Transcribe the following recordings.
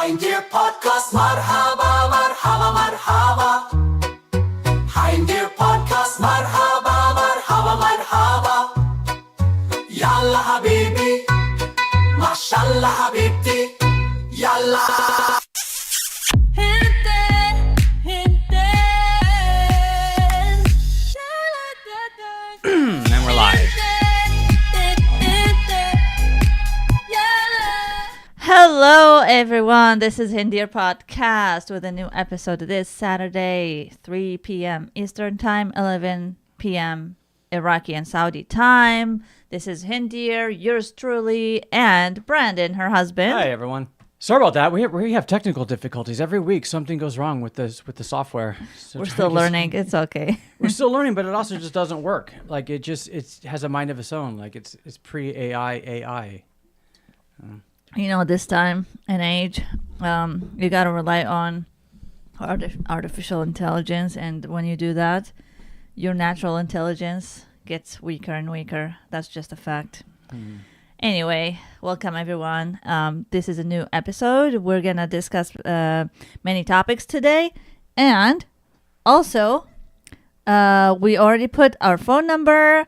Hind Deer Podcast, marhaba, marhaba, marhaba. Hind Deer Podcast, marhaba, marhaba, marhaba. Yalla habibi, mashallah habibti, yalla. And we're live. Hello, everyone. This is Hind Deer Podcast with a new episode this Saturday, 3 p.m. Eastern Time, 11 p.m. Iraqi and Saudi time. This is Hind Deer, yours truly, and Brandon, her husband. Hi, everyone. Sorry about that. We have technical difficulties every week. Something goes wrong with the software. So We're still learning. It's okay. We're still learning, but it also just doesn't work. Like it has a mind of its own. Like it's pre-AI. You know, this time and age, you got to rely on artificial intelligence. And when you do that, your natural intelligence gets weaker and weaker. That's just a fact. Anyway, welcome everyone. This is a new episode. We're going to discuss many topics today. And also, we already put our phone number,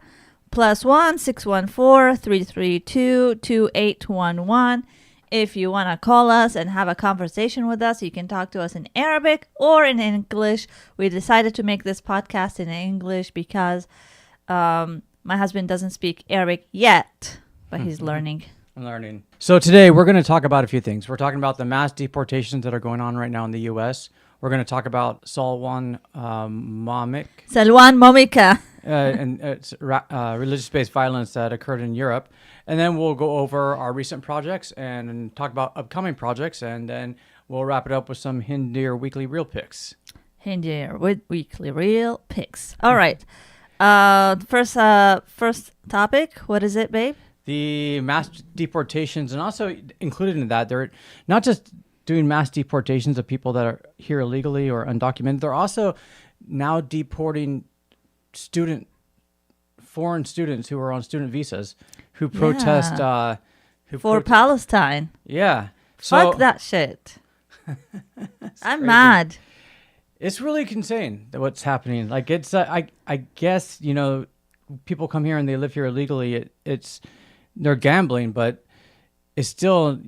+1 614 332 2811. If you want to call us and have a conversation with us, you can talk to us in Arabic or in English. We decided to make this podcast in English because my husband doesn't speak Arabic yet, but he's learning. I'm learning. So today we're going to talk about a few things. We're talking about the mass deportations that are going on right now in the U.S. We're going to talk about Salwan Momika. Salwan Momika. And it's religious-based violence that occurred in Europe. And then we'll go over our recent projects and talk about upcoming projects. And then we'll wrap it up with some Hind Deer Weekly Real Picks. Hind Deer with Weekly Real Picks. All right. First topic. What is it, babe? The mass deportations, and also included in that, they're not just doing mass deportations of people that are here illegally or undocumented. They're also now deporting foreign students who are on student visas who protest for Palestine. Yeah. Fuck that shit. I'm mad. It's really insane what's happening. Like it's I guess, you know, people come here and they live here illegally. They're gambling, but it's still.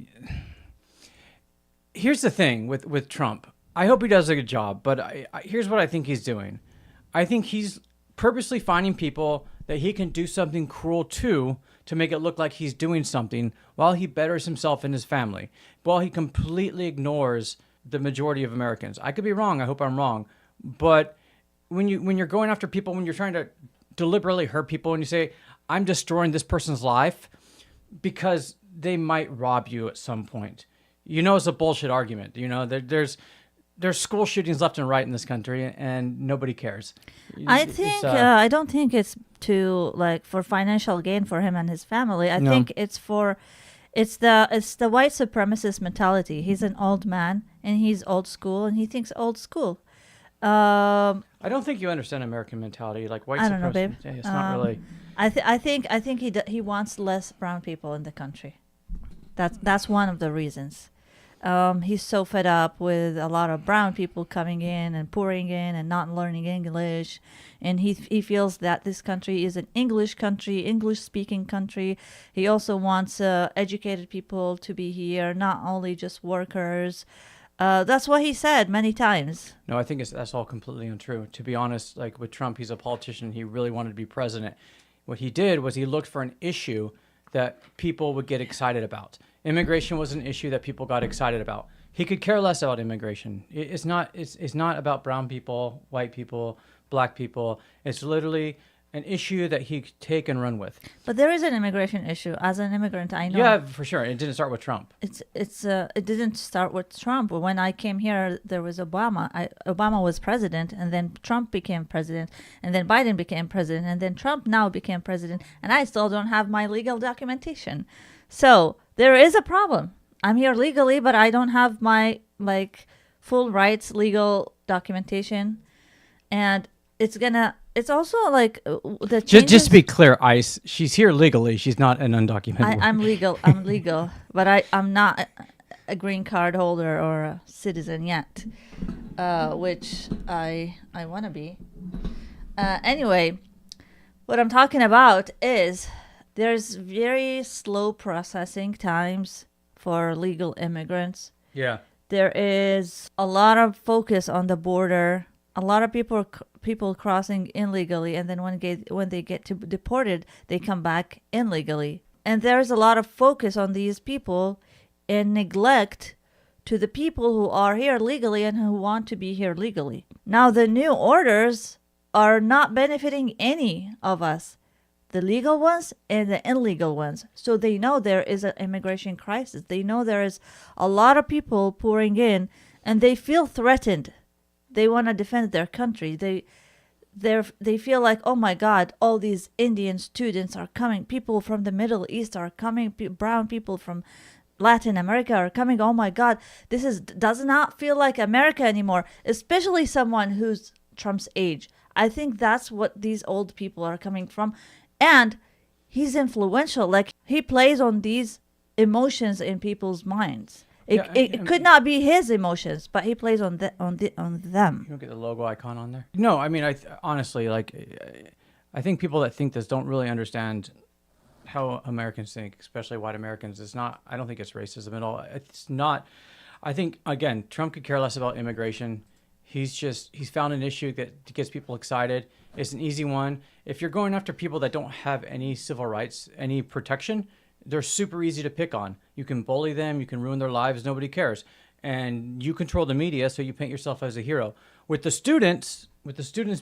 Here's the thing with Trump. I hope he does a good job, but here's what I think he's doing. I think he's purposely finding people that he can do something cruel to make it look like he's doing something while he betters himself and his family, while he completely ignores the majority of Americans. I could be wrong. I hope I'm wrong. But when you're going after people, when you're trying to deliberately hurt people and you say, I'm destroying this person's life because they might rob you at some point, you know, it's a bullshit argument. You know, there's school shootings left and right in this country, and nobody cares. I don't think it's for financial gain for him and his family. I think it's the white supremacist mentality. He's an old man and he's old school and he thinks old school. I don't think you understand American mentality, like white supremacy. I don't know, babe. It's not really. I think he wants less brown people in the country. That's one of the reasons. He's so fed up with a lot of brown people coming in and pouring in and not learning English. And he feels that this country is an English country, English-speaking country. He also wants educated people to be here, not only just workers. That's what he said many times. No, I think that's all completely untrue. To be honest, like with Trump, he's a politician. He really wanted to be president. What he did was he looked for an issue that people would get excited about. Immigration was an issue that people got excited about. He could care less about immigration. It's not about brown people, white people, black people. It's literally an issue that he could take and run with. But there is an immigration issue. As an immigrant, I know. Yeah, for sure. It didn't start with Trump. It didn't start with Trump. When I came here, there was Obama. Obama was president, and then Trump became president, and then Biden became president, and then Trump now became president, and I still don't have my legal documentation. So there is a problem. I'm here legally, but I don't have my full rights legal documentation, and it's also like the changes. Just to be clear, Ice, she's here legally. She's not an undocumented. I'm legal, but I'm not. a green card holder or a citizen yet, which I want to be. Anyway, what I'm talking about is there's very slow processing times for legal immigrants. Yeah. There is a lot of focus on the border. A lot of people crossing illegally, and then when they get to deported, they come back illegally. And there's a lot of focus on these people and neglect to the people who are here legally and who want to be here legally. Now, the new orders are not benefiting any of us, the legal ones and the illegal ones. So they know there is an immigration crisis. They know there is a lot of people pouring in, and they feel threatened. They want to defend their country. They feel like, oh my God, all these Indian students are coming. People from the Middle East are coming. Brown people from Latin America are coming. Oh my God, does not feel like America anymore, especially someone who's Trump's age. I think that's what these old people are coming from. And he's influential. Like, he plays on these emotions in people's minds. It could not be his emotions, but he plays on them. You don't get the logo icon on there? No, I mean, honestly, like, I think people that think this don't really understand how Americans think, especially white Americans. I don't think it's racism at all. It's not. I think, again, Trump could care less about immigration. He's found an issue that gets people excited. It's an easy one. If you're going after people that don't have any civil rights, any protection, they're super easy to pick on. You can bully them. You can ruin their lives. Nobody cares. And you control the media, so you paint yourself as a hero. With the students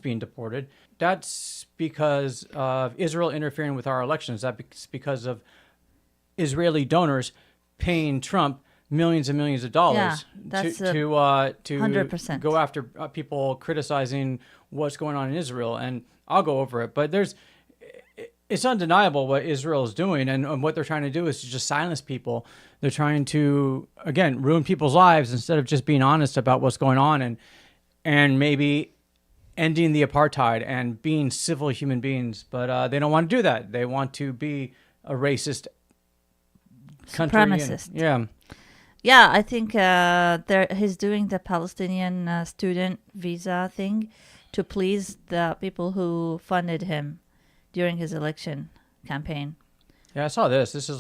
being deported, that's because of Israel interfering with our elections. That's because of Israeli donors paying Trump millions and millions of dollars to 100%. go after people criticizing what's going on in Israel. And I'll go over it, but it's undeniable what Israel is doing, and what they're trying to do is to just silence people. They're trying to, again, ruin people's lives instead of just being honest about what's going on and maybe ending the apartheid and being civil human beings. But they don't want to do that. They want to be a racist country. Supremacist. Yeah. Yeah, I think he's doing the Palestinian student visa thing to please the people who funded him during his election campaign. Yeah, I saw this. This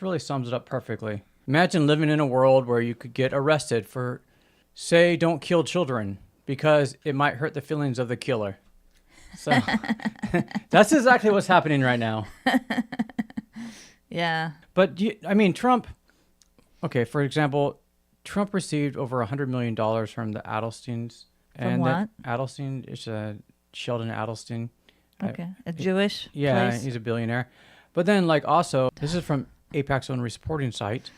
really sums it up perfectly. Imagine living in a world where you could get arrested for, say, don't kill children because it might hurt the feelings of the killer. So that's exactly what's happening right now. Yeah. But, Trump, okay, for example, Trump received over $100 million from the Adelsteins. From what? Adelstein is Sheldon Adelstein. Okay, a Jewish Yeah, place? He's a billionaire. But then, also, this is from AIPAC's own reporting site.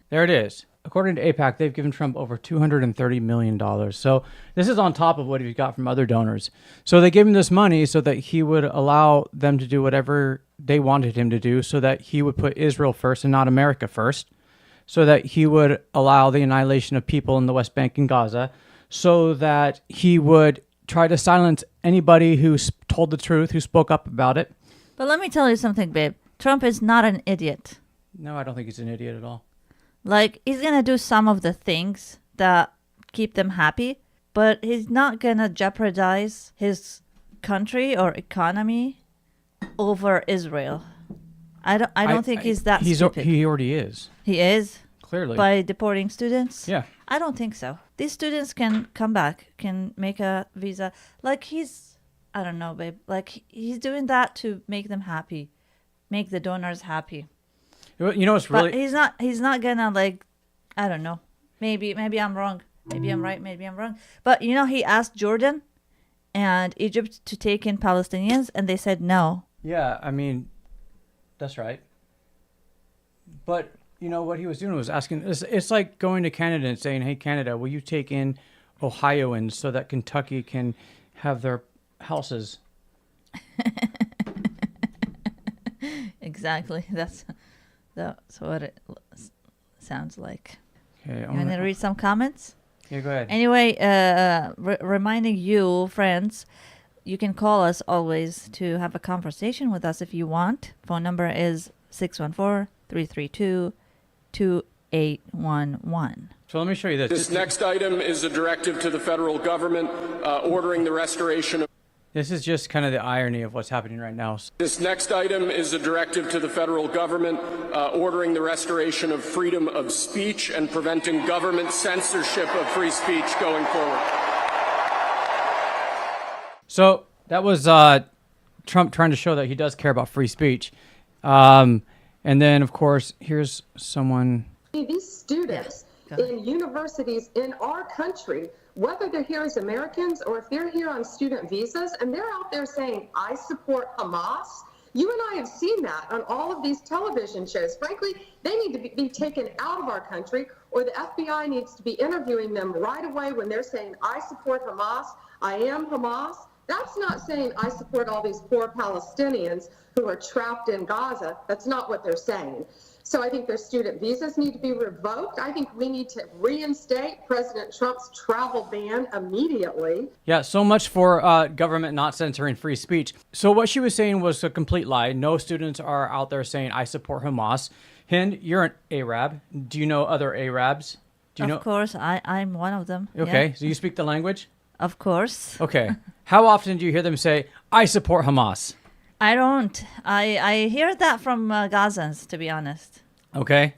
There it is. According to AIPAC, they've given Trump over $230 million. So this is on top of what he's got from other donors. So they gave him this money so that he would allow them to do whatever they wanted him to do, so that he would put Israel first and not America first, so that he would allow the annihilation of people in the West Bank and Gaza, so that he would try to silence anybody who told the truth, who spoke up about it. But let me tell you something, babe. Trump is not an idiot. No, I don't think he's an idiot at all. He's going to do some of the things that keep them happy, but he's not going to jeopardize his country or economy over Israel. I don't think he's that stupid. He already is. He is? Clearly. By deporting students? Yeah. I don't think so. These students can come back, can make a visa. I don't know, babe. He's doing that to make them happy, make the donors happy. You know, it's really. But he's not gonna I don't know. Maybe I'm wrong. Maybe I'm right. Maybe I'm wrong. But he asked Jordan and Egypt to take in Palestinians, and they said no. Yeah, that's right. But what he was doing was asking. It's like going to Canada and saying, "Hey, Canada, will you take in Ohioans so that Kentucky can have their houses?" Exactly. That's what it sounds like. Okay, You want to read some comments? Yeah, go ahead. Anyway, reminding you, friends, you can call us always to have a conversation with us if you want. Phone number is 614-332-2882. 811. So let me show you this. This next item is a directive to the federal government ordering the restoration of. This is just kind of the irony of what's happening right now. This next item is a directive to the federal government ordering the restoration of freedom of speech and preventing government censorship of free speech going forward. So that was Trump trying to show that he does care about free speech. And then, of course, here's someone. These students in universities in our country, whether they're here as Americans or if they're here on student visas, and they're out there saying, I support Hamas. You and I have seen that on all of these television shows. Frankly, they need to be taken out of our country, or the FBI needs to be interviewing them right away when they're saying, I support Hamas, I am Hamas. That's not saying I support all these poor Palestinians who are trapped in Gaza. That's not what they're saying. So I think their student visas need to be revoked. I think we need to reinstate President Trump's travel ban immediately. Yeah, so much for government not censoring free speech. So what she was saying was a complete lie. No students are out there saying, I support Hamas. Hind, you're an Arab. Do you know other Arabs? Do you know? Of course, I'm one of them. Okay, Yeah. so you speak the language? Of course. Okay. How often do you hear them say, I support Hamas? I don't. I hear that from Gazans, to be honest. Okay.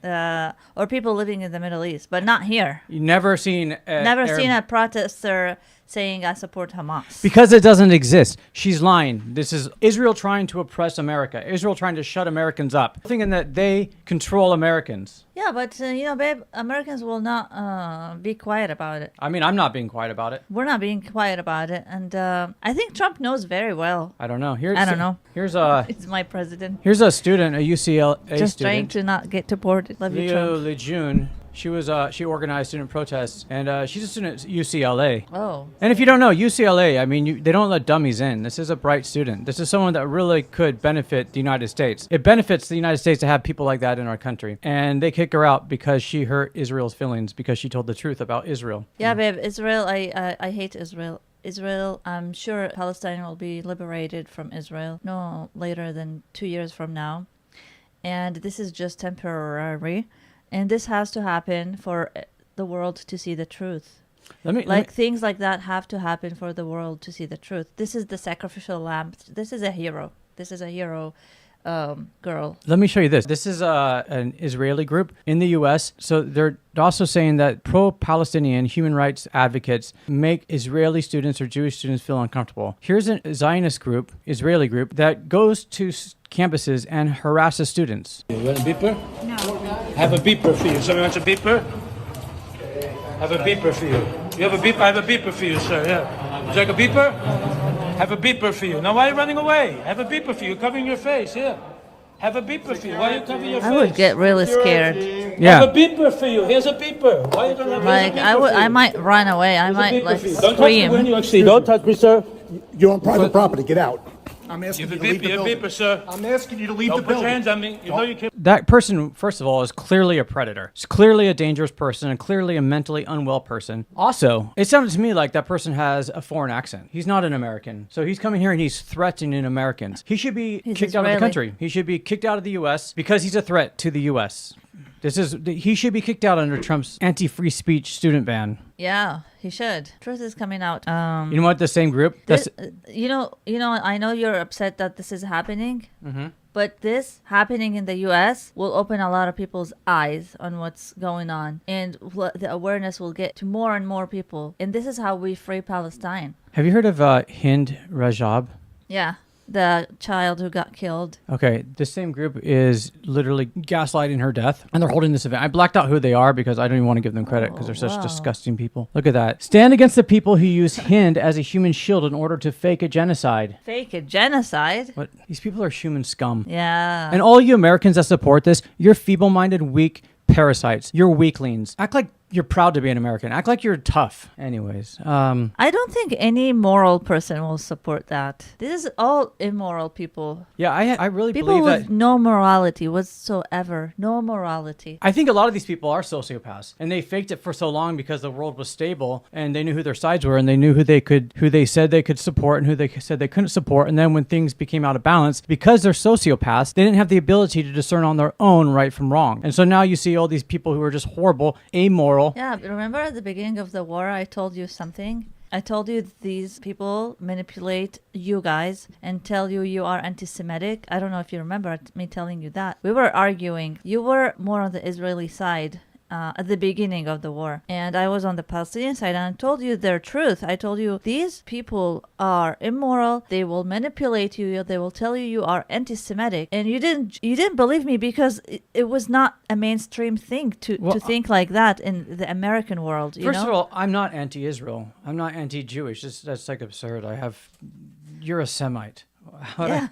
Or people living in the Middle East, but not here. You've never seen Seen a protester saying I support Hamas. Because it doesn't exist. She's lying. This is Israel trying to oppress America. Israel trying to shut Americans up. Thinking that they control Americans. Yeah, but babe, Americans will not be quiet about it. I mean, I'm not being quiet about it. We're not being quiet about it, and I think Trump knows very well. I don't know. I don't know. Here's a It's my president. here's a student, a UCLA Just student. trying to not get deported. Love you, Leo Trump. Lejeune. She organized student protests, and she's a student at UCLA. Oh. And if you don't know, UCLA, I mean, they don't let dummies in. This is a bright student. This is someone that really could benefit the United States. It benefits the United States to have people like that in our country. And they kick her out because she hurt Israel's feelings because she told the truth about Israel. Yeah, babe, Israel, I hate Israel. Israel, I'm sure Palestine will be liberated from Israel no later than 2 years from now. And this is just temporary. And this has to happen for the world to see the truth. Things like that have to happen for the world to see the truth. This is the sacrificial lamb. This is a hero. This is a hero girl. Let me show you this. This is an Israeli group in the U.S. So they're also saying that pro-Palestinian human rights advocates make Israeli students or Jewish students feel uncomfortable. Here's a Zionist group, Israeli group, that goes to campuses and harasses students. You want a beeper? No. Have a beeper for you. Somebody wants a beeper? Have a beeper for you. You have a beeper? I have a beeper for you, sir. Yeah. Would you like a beeper? Have a beeper for you. Now, why are you running away? Have a beeper for you. Covering your face. Here. Have a beeper for you. Why are you covering your face? I would get really scared. Yeah. Have a beeper for you. Here's a beeper. Why are you gonna have I might run away. I might Don't scream. touch me when you actually. Don't touch me, sir. You're on private property. Get out. I'm You asking have you a to leave the beeper, building. sir. I'm asking you to leave Don't the put your building. hands on me. You know you can't. That person, first of all, is clearly a predator. It's clearly a dangerous person and clearly a mentally unwell person. Also, it sounded to me like that person has a foreign accent. He's not an American. So he's coming here and he's threatening Americans. He should be kicked out of the Israeli. country. He should be kicked out of the U.S. because he's a threat to the U.S. He should be kicked out under Trump's anti-free speech student ban. Yeah, he should. Truth is coming out. You know what? The same group. This, you know. I know you're upset that this is happening, but this happening in the U.S. will open a lot of people's eyes on what's going on, and the awareness will get to more and more people. And this is how we free Palestine. Have you heard of Hind Rajab? Yeah, the child who got killed. Okay, this same group is literally gaslighting her death, and they're holding this event. I blacked out who they are because I don't even want to give them credit because they're such disgusting people. Look at that. Stand against the people who use Hind as a human shield in order to fake a genocide. Fake a genocide? What? These people are human scum. Yeah. And all you Americans that support this, you're feeble-minded, weak parasites. You're weaklings. Act like you're proud to be an American. Act like you're tough. Anyways, I don't think any moral person will support that. This is all immoral people. yeah, I really People believe with that. no morality whatsoever. No morality. I think a lot of these people are sociopaths, and they faked it for so long because the world was stable, and they knew who their sides were, and they knew who they said they could support, and who they said they couldn't support. And then when things became out of balance, because they're sociopaths, they didn't have the ability to discern on their own right from wrong. And so now you see all these people who are just horrible, amoral. Yeah, but remember at the beginning of the war, I told you something? I told you these people manipulate you guys and tell you you are anti-Semitic. I don't know if you remember me telling you that. We were arguing. You were more on the Israeli side at the beginning of the war, and I was on the Palestinian side, and I told you their truth. I told you these people are immoral. They will manipulate you. They will tell you you are anti-Semitic, and you didn't believe me because it was not a mainstream thing to think like that in the American world. First of all, I'm not anti-Israel. I'm not anti-Jewish. That's like absurd. You're a Semite. Yeah.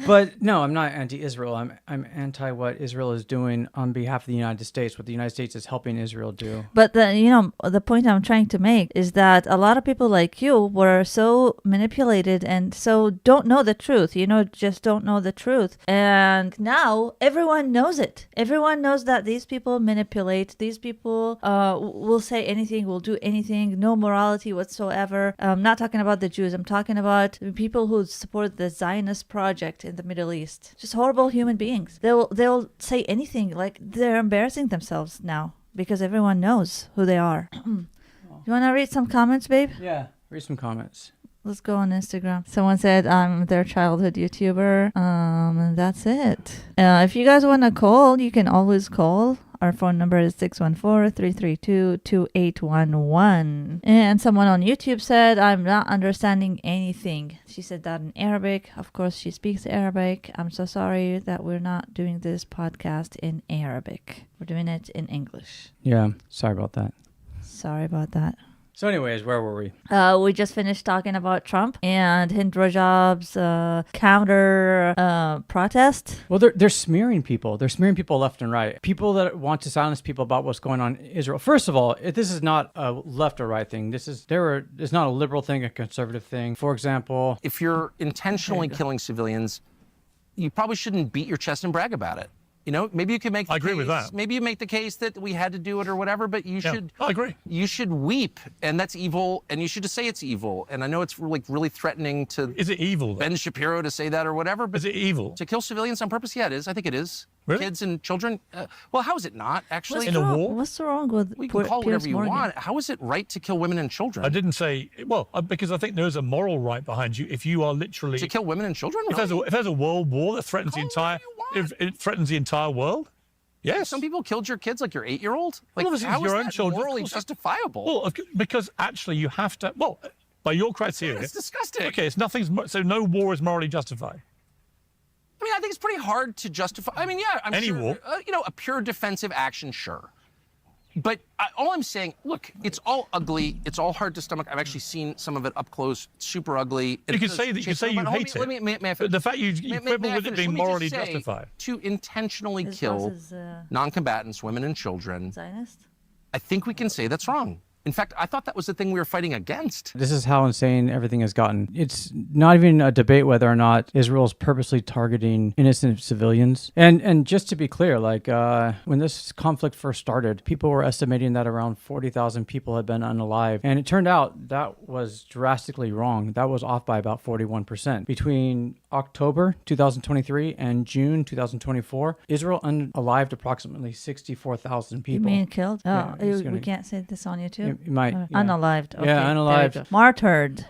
But no, I'm not anti-Israel. I'm anti what Israel is doing on behalf of the United States, what the United States is helping Israel do. But the point I'm trying to make is that a lot of people like you were so manipulated and so don't know the truth. Just don't know the truth. And now everyone knows it. Everyone knows that these people manipulate. These people will say anything, will do anything, no morality whatsoever. I'm not talking about the Jews. I'm talking about people who support the Zionist project in the Middle East. Just horrible human beings. They'll say anything. Like, they're embarrassing themselves now because everyone knows who they are. You want to read some comments, babe? Yeah, read some comments. Let's go on Instagram. Someone said I'm their childhood YouTuber. And that's it. If you guys want to call, you can always call. Our phone number is 614-332-2811. And someone on YouTube said, I'm not understanding anything. She said that in Arabic. Of course, she speaks Arabic. I'm so sorry that we're not doing this podcast in Arabic. We're doing it in English. Yeah, sorry about that. Sorry about that. So anyways, where were we? We just finished talking about Trump and Hind Rajab's counter protest. Well, they're smearing people. They're smearing people left and right. People that want to silence people about what's going on in Israel. First of all, this is not a left or right thing. It's not a liberal thing, a conservative thing. For example, if you're intentionally killing civilians, you probably shouldn't beat your chest and brag about it. Maybe you could make the I agree with that. Maybe you make the case that we had to do it or whatever, but you should. I agree. You should weep, and that's evil, and you should just say it's evil. And I know it's really threatening to. Is it evil, though? Ben Shapiro to say that or whatever, but Is it evil? to kill civilians on purpose? Yeah, it is. I think it is. Really? Kids and children. Well, how is it not actually? In a war? What's wrong with We can call it Piers whatever you Morgan? want. How is it right to kill women and children? I didn't say, because I think there's a moral right behind you if you are literally. To kill women and children? If Really? there's a world war that threatens the Call it entire. whatever you If it threatens the entire world? Yes. Some people killed your kids, like your 8-year-old. Like, Well, obviously, how it's is your own that children. Of morally course. justifiable? Well, because actually you have to. Well, by your criteria. It's disgusting. Okay, it's nothing's. So no war is morally justified. I mean, I think it's pretty hard to justify. I mean, yeah, I'm Any sure. war. A pure defensive action, sure. But all I'm saying, look, it's all ugly. It's all hard to stomach. I've actually seen some of it up close. Super ugly. You can say that. You can say you hate it. May I But the fact you quibble with it finish? being Let me just morally say, justified. To intentionally His kill boss is non-combatants, women and children, Zionist? I think we can say that's wrong. In fact, I thought that was the thing we were fighting against. this is how insane everything has gotten. It's not even a debate whether or not Israel is purposely targeting innocent civilians. And just to be clear, when this conflict first started, people were estimating that around 40,000 people had been unalive. And it turned out that was drastically wrong. That was off by about 41%. Between October 2023 and June 2024, Israel unalived approximately 64,000 people. You mean killed? Oh, Yeah, it's we gonna- can't say this on YouTube? You might. Yeah. Unalived. Okay, Yeah, there you unalived. go. Martyred.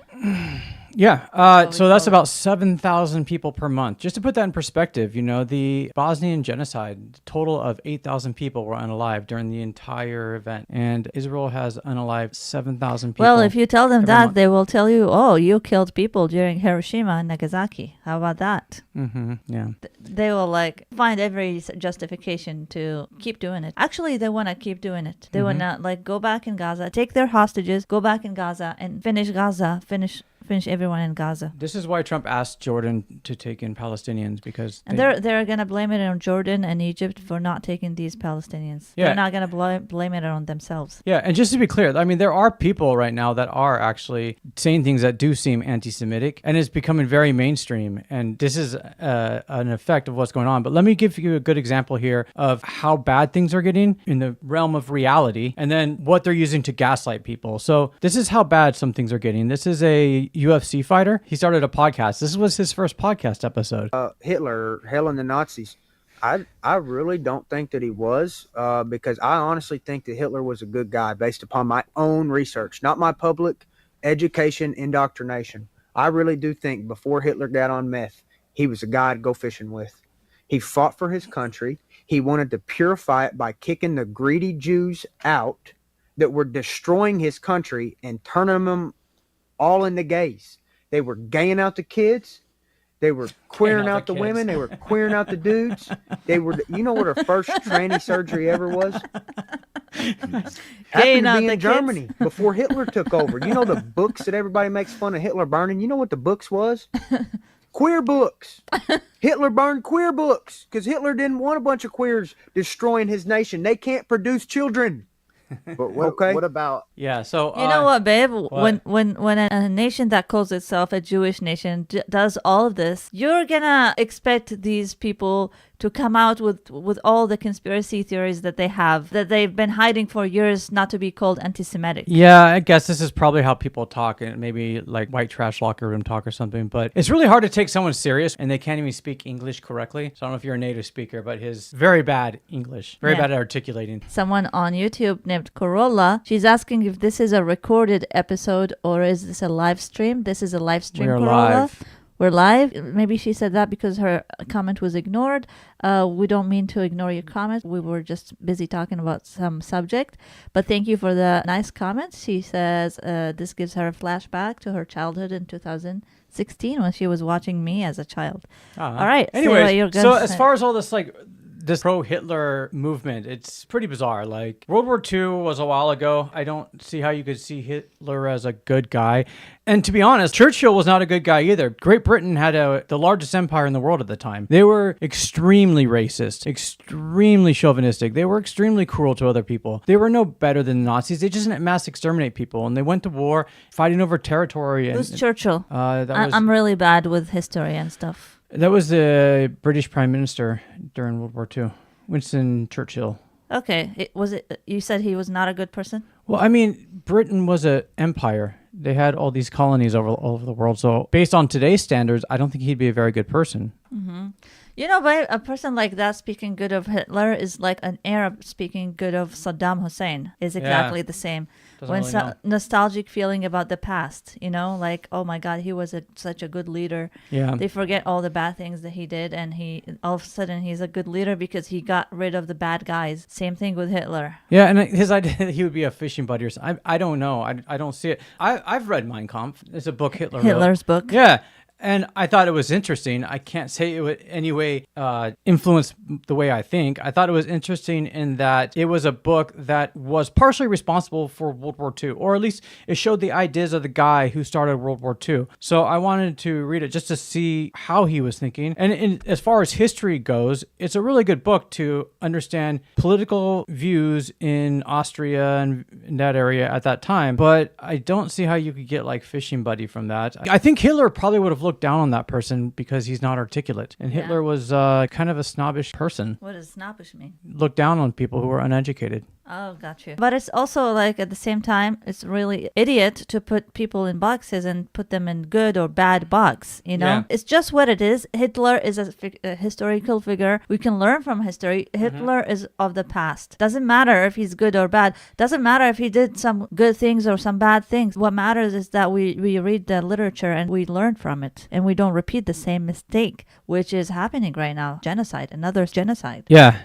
Yeah, so that's about 7,000 people per month. Just to put that in perspective, the Bosnian genocide, total of 8,000 people were unalived during the entire event. And Israel has unalived 7,000 people. Well, if you tell them every that, month. they will tell you, oh, you killed people during Hiroshima and Nagasaki. How about that? Yeah. They will find every justification to keep doing it. Actually, they want to keep doing it. They want to go back in Gaza, take their hostages, go back in Gaza and finish Gaza, finish finish everyone in Gaza. This is why Trump asked Jordan to take in Palestinians, because And they're going to blame it on Jordan and Egypt for not taking these Palestinians. Yeah. They're not going to blame it on themselves. Yeah, and just to be clear, I mean, there are people right now that are actually saying things that do seem anti-Semitic, and it's becoming very mainstream. And this is an effect of what's going on. But let me give you a good example here of how bad things are getting in the realm of reality, and then what they're using to gaslight people. So this is how bad some things are getting. This is a UFC fighter. He started a podcast. This was his first podcast episode. Hitler, hell and the Nazis. I really don't think that he was, because I honestly think that Hitler was a good guy based upon my own research, not my public education indoctrination. I really do think before Hitler got on meth, he was a guy to go fishing with. He fought for his country. He wanted to purify it by kicking the greedy Jews out that were destroying his country and turning them all into gays. They were gaying out the kids. They were queering out the women. They were queering out the dudes. They were, you know what her first tranny surgery ever was? Happened to be in Germany before Hitler took over. You know the books that everybody makes fun of Hitler burning? You know what the books was? Queer books. Hitler burned queer books because Hitler didn't want a bunch of queers destroying his nation. They can't produce children. But what about? Yeah, so you know what, babe? When a nation that calls itself a Jewish nation does all of this, you're gonna expect these people to come out with all the conspiracy theories that they've been hiding for years, not to be called anti-Semitic. Yeah, I guess this is probably how people talk, and maybe like white trash locker room talk or something. But it's really hard to take someone serious, and they can't even speak English correctly. So I don't know if you're a native speaker, but his very bad English, very bad at articulating. Someone on YouTube named Corolla, she's asking if this is a recorded episode or is this a live stream. This is a live stream. We're Corolla. live. We're live. Maybe she said that because her comment was ignored. We don't mean to ignore your comment. We were just busy talking about some subject. But thank you for the nice comment. She says this gives her a flashback to her childhood in 2016 when she was watching me as a child. All right. Anyways, so as far as all this this pro-Hitler movement, it's pretty bizarre. Like, World War II was a while ago. I don't see how you could see Hitler as a good guy. And to be honest, Churchill was not a good guy either. Great Britain had the largest empire in the world at the time. They were extremely racist, extremely chauvinistic. They were extremely cruel to other people. They were no better than the Nazis. They just didn't mass exterminate people. And they went to war fighting over territory. Who's Churchill? I'm I'm really bad with history and stuff. That was the British Prime Minister during World War II, Winston Churchill. Okay. You said he was not a good person? Well, I mean, Britain was an empire. They had all these colonies all over the world. So based on today's standards, I don't think he'd be a very good person. Mm-hmm. You know, but a person like that speaking good of Hitler is like an Arab speaking good of Saddam Hussein. Is exactly the same. Nostalgic feeling about the past, you know, like, oh my God, he was such a good leader. Yeah. They forget all the bad things that he did, and all of a sudden he's a good leader because he got rid of the bad guys. Same thing with Hitler. Yeah, and his idea that he would be a fishing buddy or something, I don't know. I don't see it. I've read Mein Kampf. It's a book Hitler's book. Yeah. And I thought it was interesting. I can't say it would any way influence the way I think. I thought it was interesting in that it was a book that was partially responsible for World War II, or at least it showed the ideas of the guy who started World War II. So I wanted to read it just to see how he was thinking. And as far as history goes, it's a really good book to understand political views in Austria and in that area at that time. But I don't see how you could get like fishing buddy from that. I think Hitler probably would have looked down on that person because he's not articulate. And Hitler was kind of a snobbish person. What does snobbish mean? Look down on people who are uneducated. Oh, got you. But it's also like at the same time, it's really idiot to put people in boxes and put them in good or bad box, you know? Yeah. It's just what it is. Hitler is a historical figure. We can learn from history. Hitler is of the past. Doesn't matter if he's good or bad. Doesn't matter if he did some good things or some bad things. What matters is that we read the literature and we learn from it. that, and we don't repeat the same mistake, which is happening right now. Genocide, another genocide. Yeah.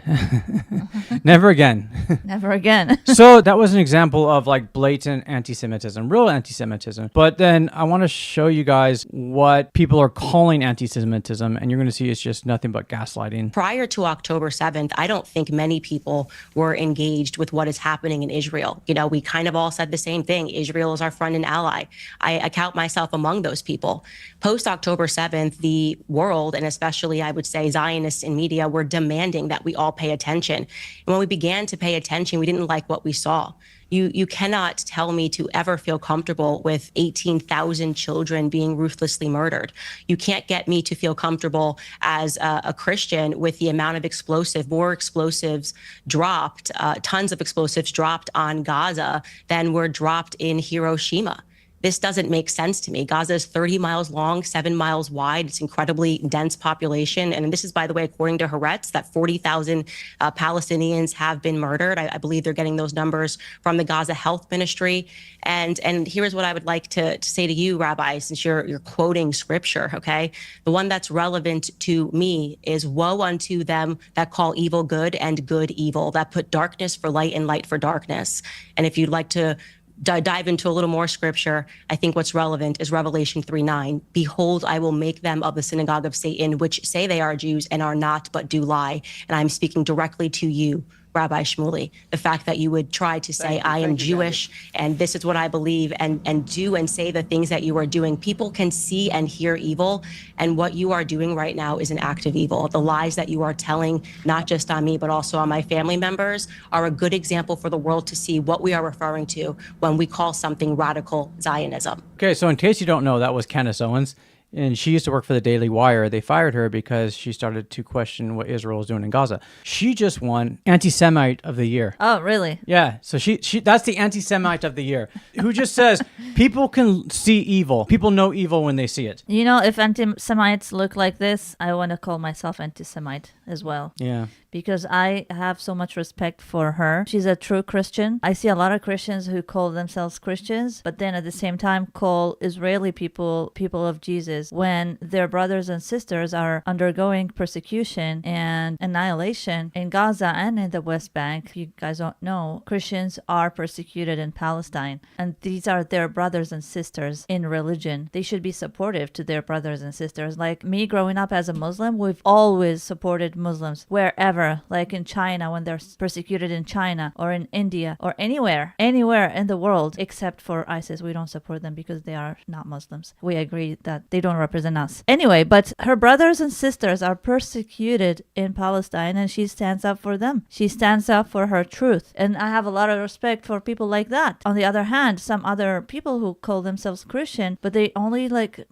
Never again. Never again. So that was an example of like blatant anti-Semitism, real anti-Semitism. But then I want to show you guys what people are calling anti-Semitism, and you're going to see it's just nothing but gaslighting. Prior to October 7th, I don't think many people were engaged with what is happening in Israel. You know, we kind of all said the same thing. Israel is our friend and ally. I count myself among those people. Post October 7th, the world, and especially I would say Zionists in media, were demanding that we all pay attention. And when we began to pay attention, we didn't like what we saw. You cannot tell me to ever feel comfortable with 18,000 children being ruthlessly murdered. You can't get me to feel comfortable as a Christian with the amount of more explosives dropped, tons of explosives dropped on Gaza than were dropped in Hiroshima. This doesn't make sense to me. Gaza is 30 miles long, 7 miles wide. It's incredibly dense population. And this is, by the way, according to Haaretz, that 40,000 Palestinians have been murdered. I believe they're getting those numbers from the Gaza Health Ministry. And here's what I would like to say to you, Rabbi, since you're quoting scripture, okay? The one that's relevant to me is, woe unto them that call evil good and good evil, that put darkness for light and light for darkness. And if you'd like to dive into a little more scripture, I think what's relevant is Revelation 3:9. Behold, I will make them of the synagogue of Satan, which say they are Jews and are not, but do lie. And I'm speaking directly to you, Rabbi Shmuley. The fact that you would try to say, I am Jewish and this is what I believe, and do and say the things that you are doing. People can see and hear evil, and what you are doing right now is an act of evil. The lies that you are telling, not just on me, but also on my family members, are a good example for the world to see what we are referring to when we call something radical Zionism. Okay, so in case you don't know, that was Candace Owens. And she used to work for the Daily Wire. They fired her because she started to question what Israel was doing in Gaza. She just won Anti-Semite of the Year. Oh, really? Yeah. So she that's the Anti-Semite of the Year, who just says people can see evil. People know evil when they see it. You know, if anti-Semites look like this, I want to call myself anti-Semite as well. Yeah. Because I have so much respect for her. She's a true Christian. I see a lot of Christians who call themselves Christians, but then at the same time call Israeli people of Jesus when their brothers and sisters are undergoing persecution and annihilation in Gaza and in the West Bank. If you guys don't know, Christians are persecuted in Palestine, and these are their brothers and sisters in religion. They should be supportive to their brothers and sisters. Like me growing up as a Muslim, we've always supported Muslims wherever. Like in China, when they're persecuted in China or in India or anywhere in the world, except for ISIS. We don't support them because they are not Muslims. We agree that they don't represent us. Anyway, but her brothers and sisters are persecuted in Palestine, and she stands up for them. She stands up for her truth. And I have a lot of respect for people like that. On the other hand, some other people who call themselves Christian, but they only like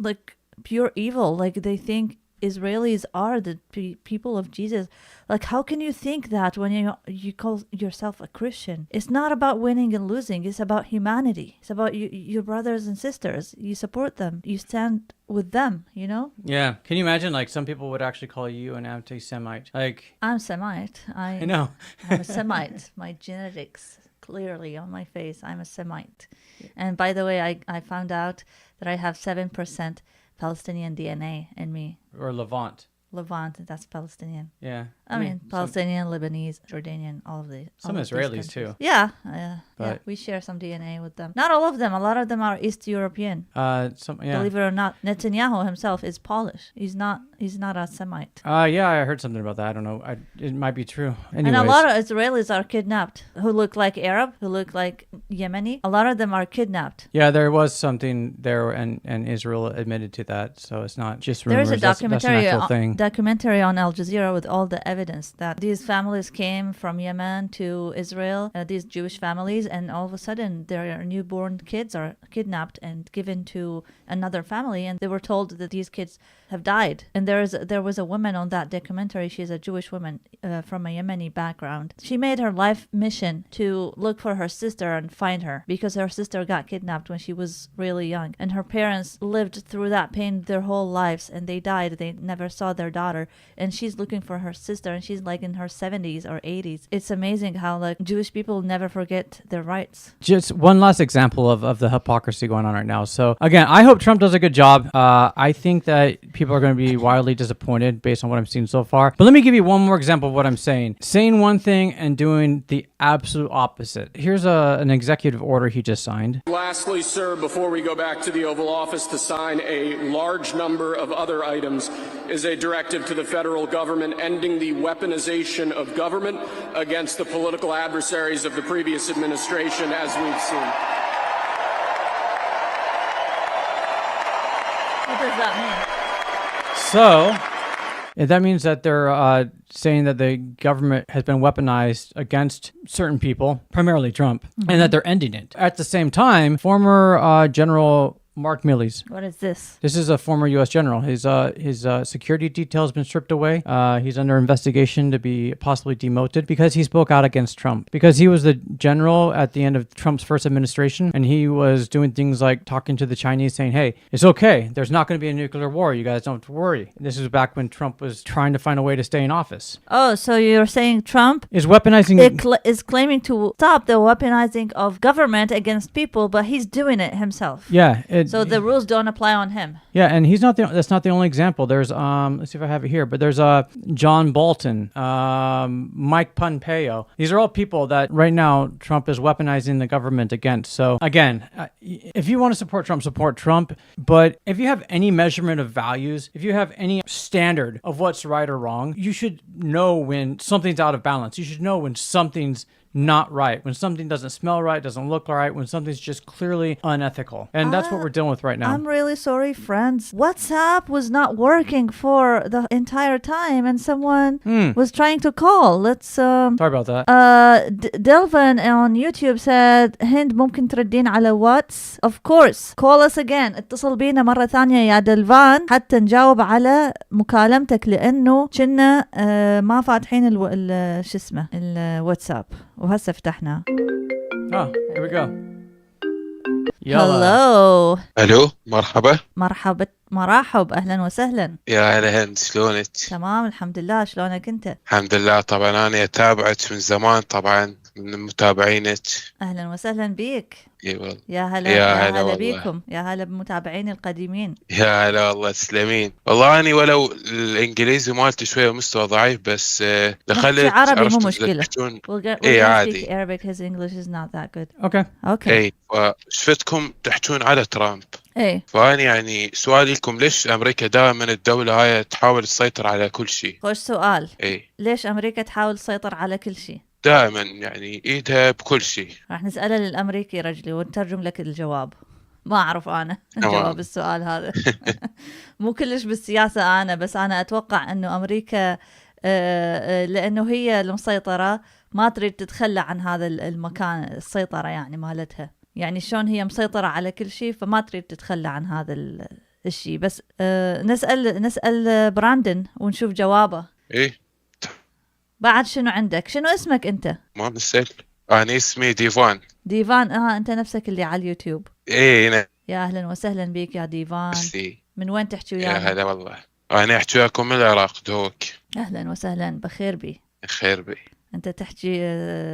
pure evil. Like they think Israelis are the people of Jesus. Like, how can you think that when you call yourself a Christian? It's not about winning and losing. It's about humanity. It's about your brothers and sisters. You support them. You stand with them, you know? Yeah. Can you imagine, like, some people would actually call you an anti-Semite? Like, I'm Semite. I know. I'm a Semite. My genetics clearly on my face. I'm a Semite. And by the way, I found out that I have 7% Palestinian DNA in me. Or Levant. Levant, that's Palestinian. Yeah. I mean Palestinian, Lebanese, Jordanian, all of the some Israelis too. Yeah, we share some DNA with them. Not all of them. A lot of them are East European. Believe it or not, Netanyahu himself is Polish. He's not a Semite. Yeah, I heard something about that. I don't know. It might be true. Anyways. And a lot of Israelis are kidnapped who look like Arab, who look like Yemeni. A lot of them are kidnapped. Yeah, there was something there, and Israel admitted to that. So it's not just rumors. There's a documentary on Al Jazeera with all the evidence that these families came from Yemen to Israel, these Jewish families, and all of a sudden their newborn kids are kidnapped and given to another family, and they were told that these kids have died, and there was a woman on that documentary. She's a Jewish woman from a Yemeni background. She made her life mission to look for her sister and find her because her sister got kidnapped when she was really young, and her parents lived through that pain their whole lives, and they died. They never saw their daughter, and she's looking for her sister, and she's like in her 70s or 80s. It's amazing how like Jewish people never forget their rights. Just one last example of the hypocrisy going on right now. So again, I hope Trump does a good job. I think that people are going to be wildly disappointed based on what I'm seeing so far. But let me give you one more example of what I'm saying. Saying one thing and doing the absolute opposite. Here's an executive order he just signed. Lastly, sir, before we go back to the Oval Office to sign a large number of other items, is a directive to the federal government ending the weaponization of government against the political adversaries of the previous administration, as we've seen. What does that mean? So that means that they're saying that the government has been weaponized against certain people, primarily Trump, and that they're ending it. At the same time, former General Mark Milley's. What is this? This is a former U.S. general. His security detail has been stripped away. He's under investigation to be possibly demoted because he spoke out against Trump. Because he was the general at the end of Trump's first administration, and he was doing things like talking to the Chinese saying, hey, it's okay. There's not going to be a nuclear war. You guys don't have to worry. This was back when Trump was trying to find a way to stay in office. Oh, so you're saying Trump is weaponizing... is claiming to stop the weaponizing of government against people, but he's doing it himself. Yeah. So the rules don't apply on him. Yeah, and that's not the only example. There's let's see if I have it here, but there's John Bolton, Mike Pompeo. These are all people that right now Trump is weaponizing the government against. So again, if you want to support Trump, but if you have any measurement of values, if you have any standard of what's right or wrong, you should know when something's out of balance. You should know when something's not right, when something doesn't smell right, doesn't look right, when something's just clearly unethical. And that's what we're dealing with right now. I'm really sorry, friends. WhatsApp was not working for the entire time, and someone was trying to call. Let's sorry about that. Delvin on YouTube said هند ممكن تردين على واتس. Of course. Call us again. اتصل بينا مرة ثانية يا دلفان حتى نجاوب على مكالمتك لأنه كنا ما فاتحين شو اسمه الواتساب. وهسه فتحنا. Here we go. Hello. الو مرحبا. مرحب اهلا وسهلا. يا هلا هند، شلونك؟ تمام الحمد لله، شلونك انت؟ الحمد لله. طبعا انا اتابعك من زمان، طبعا من متابعينك. اهلا وسهلا بيك. اي والله. يا هلا بيكم، يا هلا بمتابعين القديمين. يا هلا والله، تسلمين. والله اني ولو الانجليزي مالتي شويه مستوى ضعيف، بس دخلت عربي مو مشكله. اي عادي. Arabic, his English is not that good. Okay. اي شفتكم تحجون على ترامب. ايه. فاني يعني سؤالي لكم، ليش امريكا دائما الدوله هاي تحاول تسيطر على كل شيء؟ خوش سؤال. اي. ليش امريكا تحاول تسيطر على كل شيء؟ دائما يعني ايدها بكل شيء. راح نسأله للأمريكي رجلي ونترجم لك الجواب. ما أعرف أنا جواب السؤال هذا. مو كلش بالسياسة أنا، بس أنا أتوقع أنه أمريكا لأنه هي المسيطرة ما تريد تتخلى عن هذا المكان، السيطرة يعني مالتها. يعني شلون هي مسيطرة على كل شيء فما تريد تتخلى عن هذا الشيء. بس نسأل براندن ونشوف جوابه. إيه. بعد شنو عندك؟ شنو اسمك أنت؟ ما نسأل. أنا اسمي ديفان. ديفان. أنت نفسك اللي على اليوتيوب. إيه أنا. يا أهلا وسهلا بيك يا ديفان. من وين تحكي ويانا؟ يا هلا والله. أنا أحكي وياكم من العراق دوك. أهلا وسهلا، بخير بي. خير بي. أنت تحكي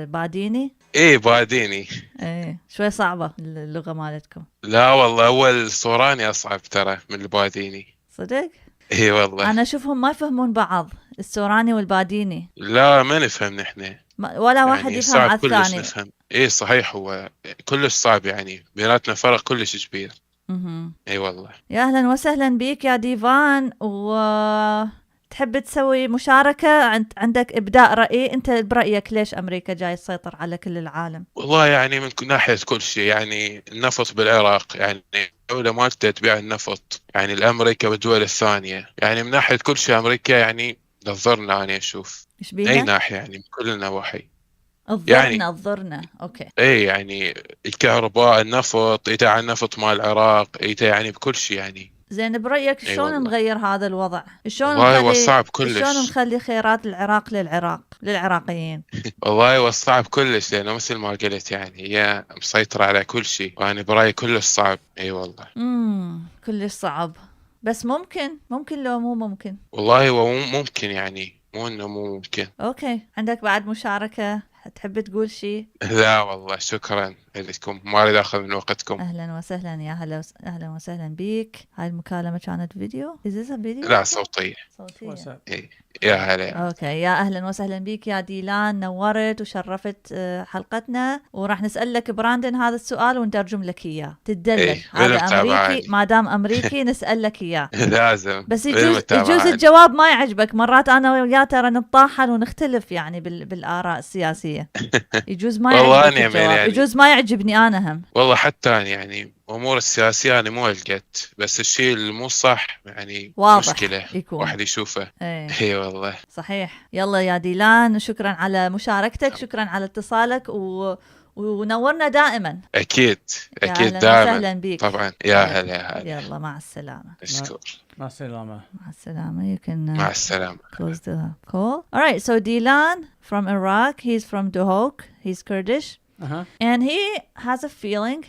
باديني؟ إيه باديني. إيه شوي صعبة اللغة مالتكم. لا والله أول صوراني أصعب ترى من الباديني. صدق؟ إيه والله. أنا أشوفهم ما يفهمون بعض، السوراني والباديني. لا ما نفهم نحن. ولا واحد يعني يفهم على الثاني. نفهم. إيه صحيح، هو كلش صعب يعني، بيناتنا فرق كلش كبير. اي والله. يا اهلا وسهلا بيك يا ديفان. وتحب تسوي مشاركة؟ عندك ابداء رأي؟ انت برأيك ليش امريكا جاي تسيطر على كل العالم؟ والله يعني من ناحية كل شيء، يعني النفط بالعراق، يعني الدولة مالتها تبيع النفط يعني الامريكا والدول الثانية، يعني من ناحية كل شيء امريكا يعني تضرنا. انا اشوف اي ناحية يعني من كل النواحي. الضرنا اوكي. اي يعني الكهرباء، النفط، ايتها على النفط مال العراق، ايتها يعني بكل شيء يعني. زين برأيك شلون نغير هذا الوضع؟ شلون والله هو صعب كلش. شلون نخلي خيرات العراق للعراقيين؟ والله هو صعب كلش، لأنه مثل ما قلت يعني هي مسيطرة على كل شيء، وأنا برأيي كلش صعب. اي والله كلش صعب، بس ممكن لو مو ممكن. والله هو ممكن، يعني مو انه مو ممكن. اوكي، عندك بعد مشاركة؟ تحب تقول شيء؟ لا والله شكرا لكم، ما اريد اخذ من وقتكم. اهلا وسهلا، يا هلا اهلا وسهلا بيك. هاي المكالمة كانت فيديو؟ فيديو؟ لا صوتية. إيه. يا هلا. اوكي، يا اهلا وسهلا بيك يا ديلان، نورت وشرفت حلقتنا، وراح نسألك براندن هذا السؤال ونترجم لك اياه، تدلل. إيه. هذا امريكي، ما دام امريكي نسألك اياه. لازم. بس يجوز الجواب ما يعجبك، مرات انا وياه ترى نتطاحن ونختلف يعني بالاراء السياسية. يجوز ما يعجبك الجواب، يعني يجوز ما يعجبني انا هم. والله حتى يعني امور السياسيه انا مو لقيت، بس الشيء اللي مو صح يعني واضح مشكله يكون. واحد يشوفه. اي والله صحيح. يلا يا ديلان، شكرا على مشاركتك، شكرا على اتصالك ونورنا دائما. اكيد دائما. دائما بيك. طبعا. يا هلا. يلا مع السلامه. اشكر. مع السلامه. مع السلامه. You can مع السلامه. close the call. All right, so Dilan from Iraq, he's from Duhok, he's Kurdish. And he has a feeling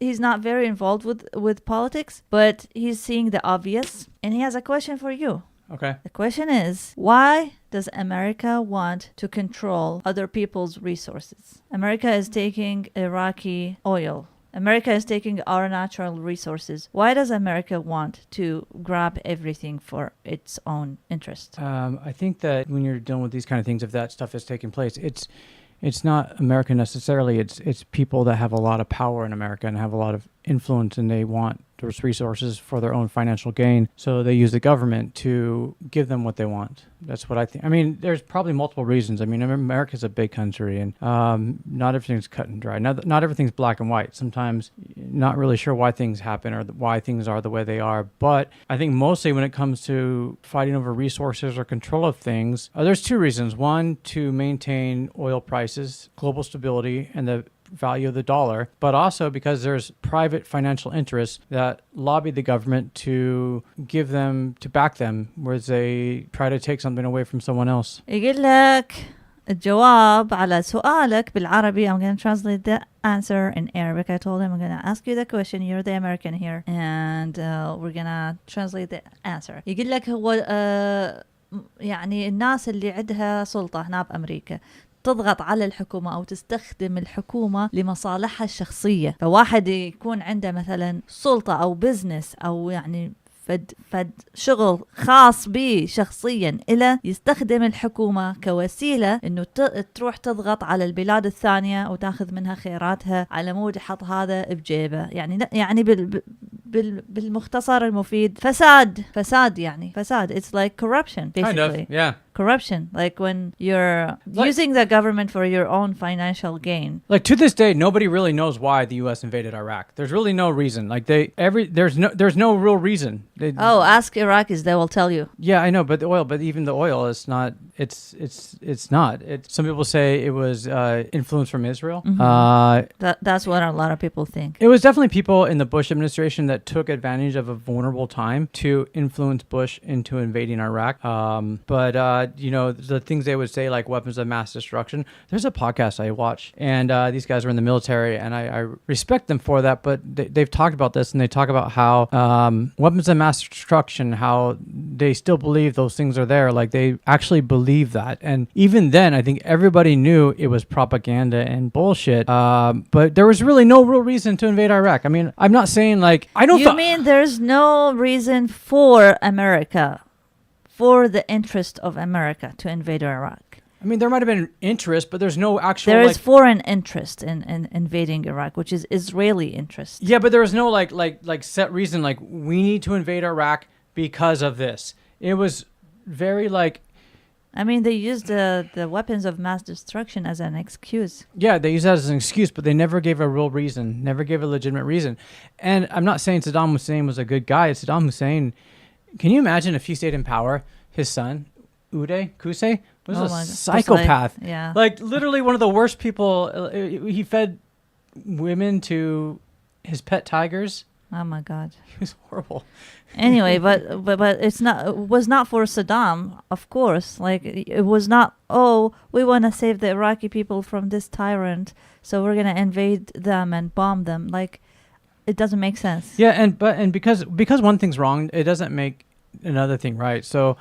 he's not very involved with politics, but he's seeing the obvious, and he has a question for you. Okay. The question is, why does America want to control other people's resources? America is taking Iraqi oil. America is taking our natural resources. Why does America want to grab everything for its own interest? I think that when you're dealing with these kind of things, if that stuff is taking place, it's not America necessarily. It's people that have a lot of power in America and have a lot of influence, and they want those resources for their own financial gain. So they use the government to give them what they want. That's what I think. I mean, there's probably multiple reasons. I mean, America's a big country, and not everything's cut and dry. Not everything's black and white. Sometimes not really sure why things happen or why things are the way they are. But I think mostly when it comes to fighting over resources or control of things, there's two reasons. One, to maintain oil prices, global stability, and the value of the dollar, but also because there's private financial interests that lobby the government to give them, to back them, whereas they try to take something away from someone else. يقول لك الجواب على سؤالك بالعربي. I'm going to translate the answer in Arabic. I told him I'm going to ask you the question. You're the American here, and we're going to translate the answer. يقول لك هو يعني الناس اللي عندها سلطة هنا بأمريكا تضغط على الحكومة أو تستخدم الحكومة لمصالحها الشخصية. فواحد يكون عنده مثلا سلطة أو بزنس أو يعني فد شغل خاص به شخصيا، إلى يستخدم الحكومة كوسيلة إنه تروح تضغط على البلاد الثانية وتاخذ منها خيراتها على مود يحط هذا بجيبه. يعني بالمختصر المفيد فساد يعني فساد. It's like corruption basically. Kind of, yeah. Corruption, like when you're using the government for your own financial gain. Like to this day, nobody really knows why the U.S. invaded Iraq. There's really no reason. Like there's no real reason. Ask Iraqis; they will tell you. Yeah, I know, but even the oil is not. It's not. Some people say it was influence from Israel. Mm-hmm. That's what a lot of people think. It was definitely people in the Bush administration that took advantage of a vulnerable time to influence Bush into invading Iraq. But you know, the things they would say, like weapons of mass destruction. There's a podcast I watch, and these guys are in the military, and I respect them for that, but they've talked about this, and they talk about how weapons of mass destruction, how they still believe those things are there. Like they actually believe that. And even then, I think everybody knew it was propaganda and bullshit, but there was really no real reason to invade Iraq. I mean, I'm not saying like, I don't... You mean there's no reason for America, for the interest of America to invade Iraq? I mean, there might have been interest, but there's no actual... There is foreign interest in invading Iraq, which is Israeli interest. Yeah, but there was no like set reason, like we need to invade Iraq because of this. It was very like... I mean, they used the weapons of mass destruction as an excuse. Yeah, they used that as an excuse, but they never gave a real reason, never gave a legitimate reason. And I'm not saying Saddam Hussein was a good guy. Saddam Hussein... Can you imagine if he stayed in power, his son, Qusay, was a psychopath. Yeah. Like literally one of the worst people. He fed women to his pet tigers. Oh my God. He was horrible. Anyway, but it was not for Saddam, of course. Like, it was not, oh, we want to save the Iraqi people from this tyrant, so we're going to invade them and bomb them. Like, it doesn't make sense. Yeah, and because one thing's wrong, it doesn't make another thing right. So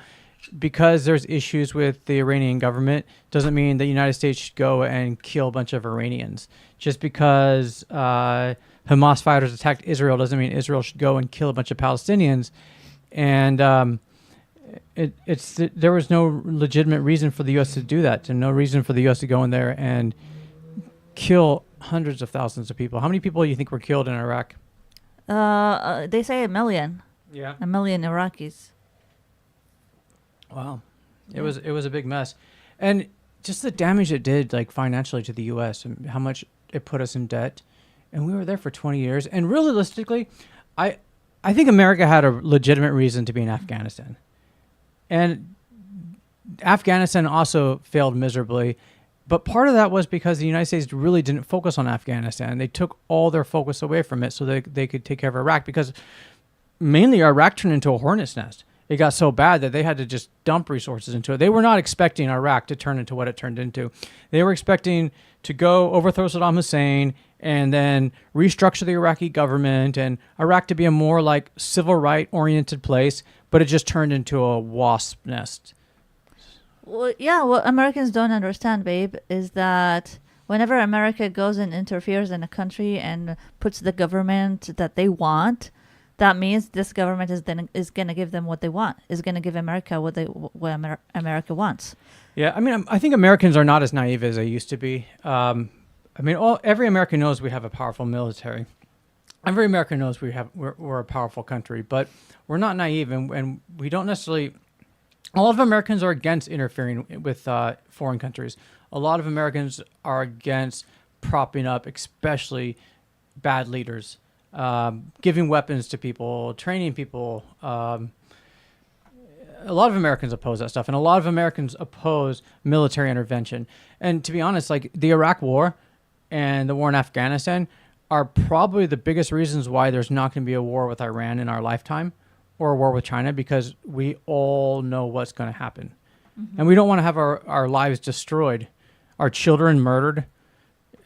because there's issues with the Iranian government doesn't mean the United States should go and kill a bunch of Iranians. Just because Hamas fighters attacked Israel doesn't mean Israel should go and kill a bunch of Palestinians. And there was no legitimate reason for the U.S. to do that, and no reason for the U.S. to go in there and kill hundreds of thousands of people. How many people do you think were killed in Iraq? They say 1 million. Yeah. 1 million Iraqis. Wow. It was a big mess. And just the damage it did, like, financially to the U.S. and how much it put us in debt. And we were there for 20 years. And realistically, I think America had a legitimate reason to be in Afghanistan. And Afghanistan also failed miserably. But part of that was because the United States really didn't focus on Afghanistan. They took all their focus away from it so they could take care of Iraq, because mainly Iraq turned into a hornet's nest. It got so bad that they had to just dump resources into it. They were not expecting Iraq to turn into what it turned into. They were expecting to go overthrow Saddam Hussein and then restructure the Iraqi government and Iraq to be a more like civil right oriented place, but it just turned into a wasp nest. Well, yeah, what Americans don't understand, babe, is that whenever America goes and interferes in a country and puts the government that they want, that means this government is going to give them what they want, is going to give America what America wants. Yeah, I mean, I think Americans are not as naive as they used to be. Every American knows we have a powerful military. Every American knows we're a powerful country, but we're not naive, and we don't necessarily. A lot of Americans are against interfering with foreign countries. A lot of Americans are against propping up, especially bad leaders, giving weapons to people, training people. A lot of Americans oppose that stuff, and a lot of Americans oppose military intervention. And to be honest, like the Iraq War and the war in Afghanistan are probably the biggest reasons why there's not going to be a war with Iran in our lifetime, or a war with China, because we all know what's going to happen. Mm-hmm. And we don't want to have our lives destroyed, our children murdered.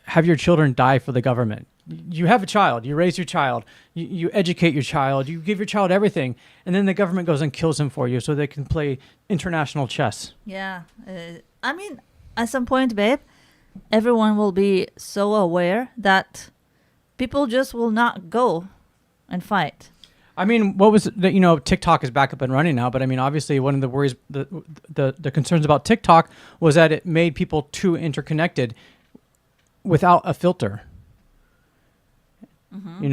Have your children die for the government. You have a child, you raise your child, you educate your child, you give your child everything, and then the government goes and kills him for you so they can play international chess. Yeah. I mean, at some point, babe, everyone will be so aware that people just will not go and fight. I mean, what was that? TikTok is back up and running now, but I mean, obviously, one of the worries, the concerns about TikTok was that it made people too interconnected without a filter. Mm-hmm.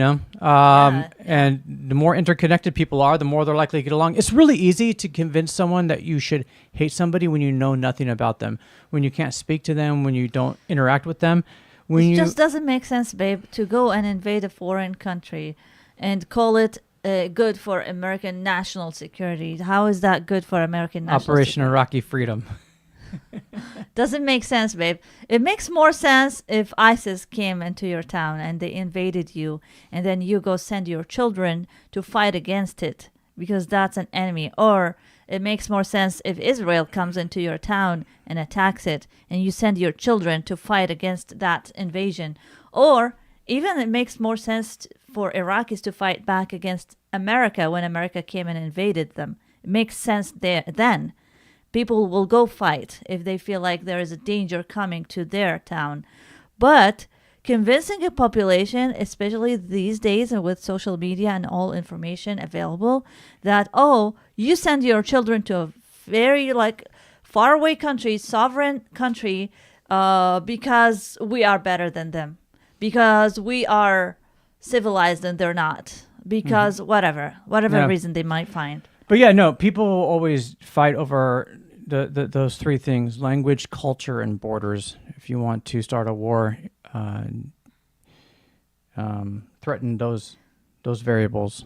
And the more interconnected people are, the more they're likely to get along. It's really easy to convince someone that you should hate somebody when you know nothing about them, when you can't speak to them, when you don't interact with them. It just doesn't make sense, babe, to go and invade a foreign country and call it good for American national security. How is that good for American national Operation security? Iraqi Freedom. Doesn't make sense, babe. It makes more sense if ISIS came into your town and they invaded you, and then you go send your children to fight against it because that's an enemy. Or it makes more sense if Israel comes into your town and attacks it, and you send your children to fight against that invasion. Or even it makes more sense for Iraqis to fight back against America when America came and invaded them. It makes sense there then. People will go fight if they feel like there is a danger coming to their town. But convincing a population, especially these days and with social media and all information available, that, oh, you send your children to a very faraway country, sovereign country, because we are better than them, because we are civilized and they're not, because whatever reason they might find. But yeah, no, people always fight over those three things: language, culture, and borders. If you want to start a war, threaten those variables.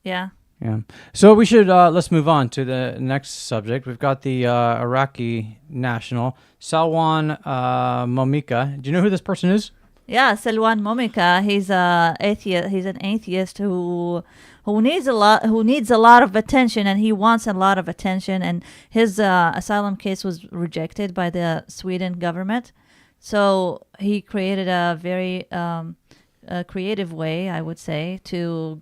Yeah. Yeah. So we should let's move on to the next subject. We've got the Iraqi national Salwan Momika. Do you know who this person is? Yeah, Salwan Momika. He's a atheist. He's an atheist who needs a lot of attention, and he wants a lot of attention. And his asylum case was rejected by the Sweden government, so he created a very creative way, I would say, to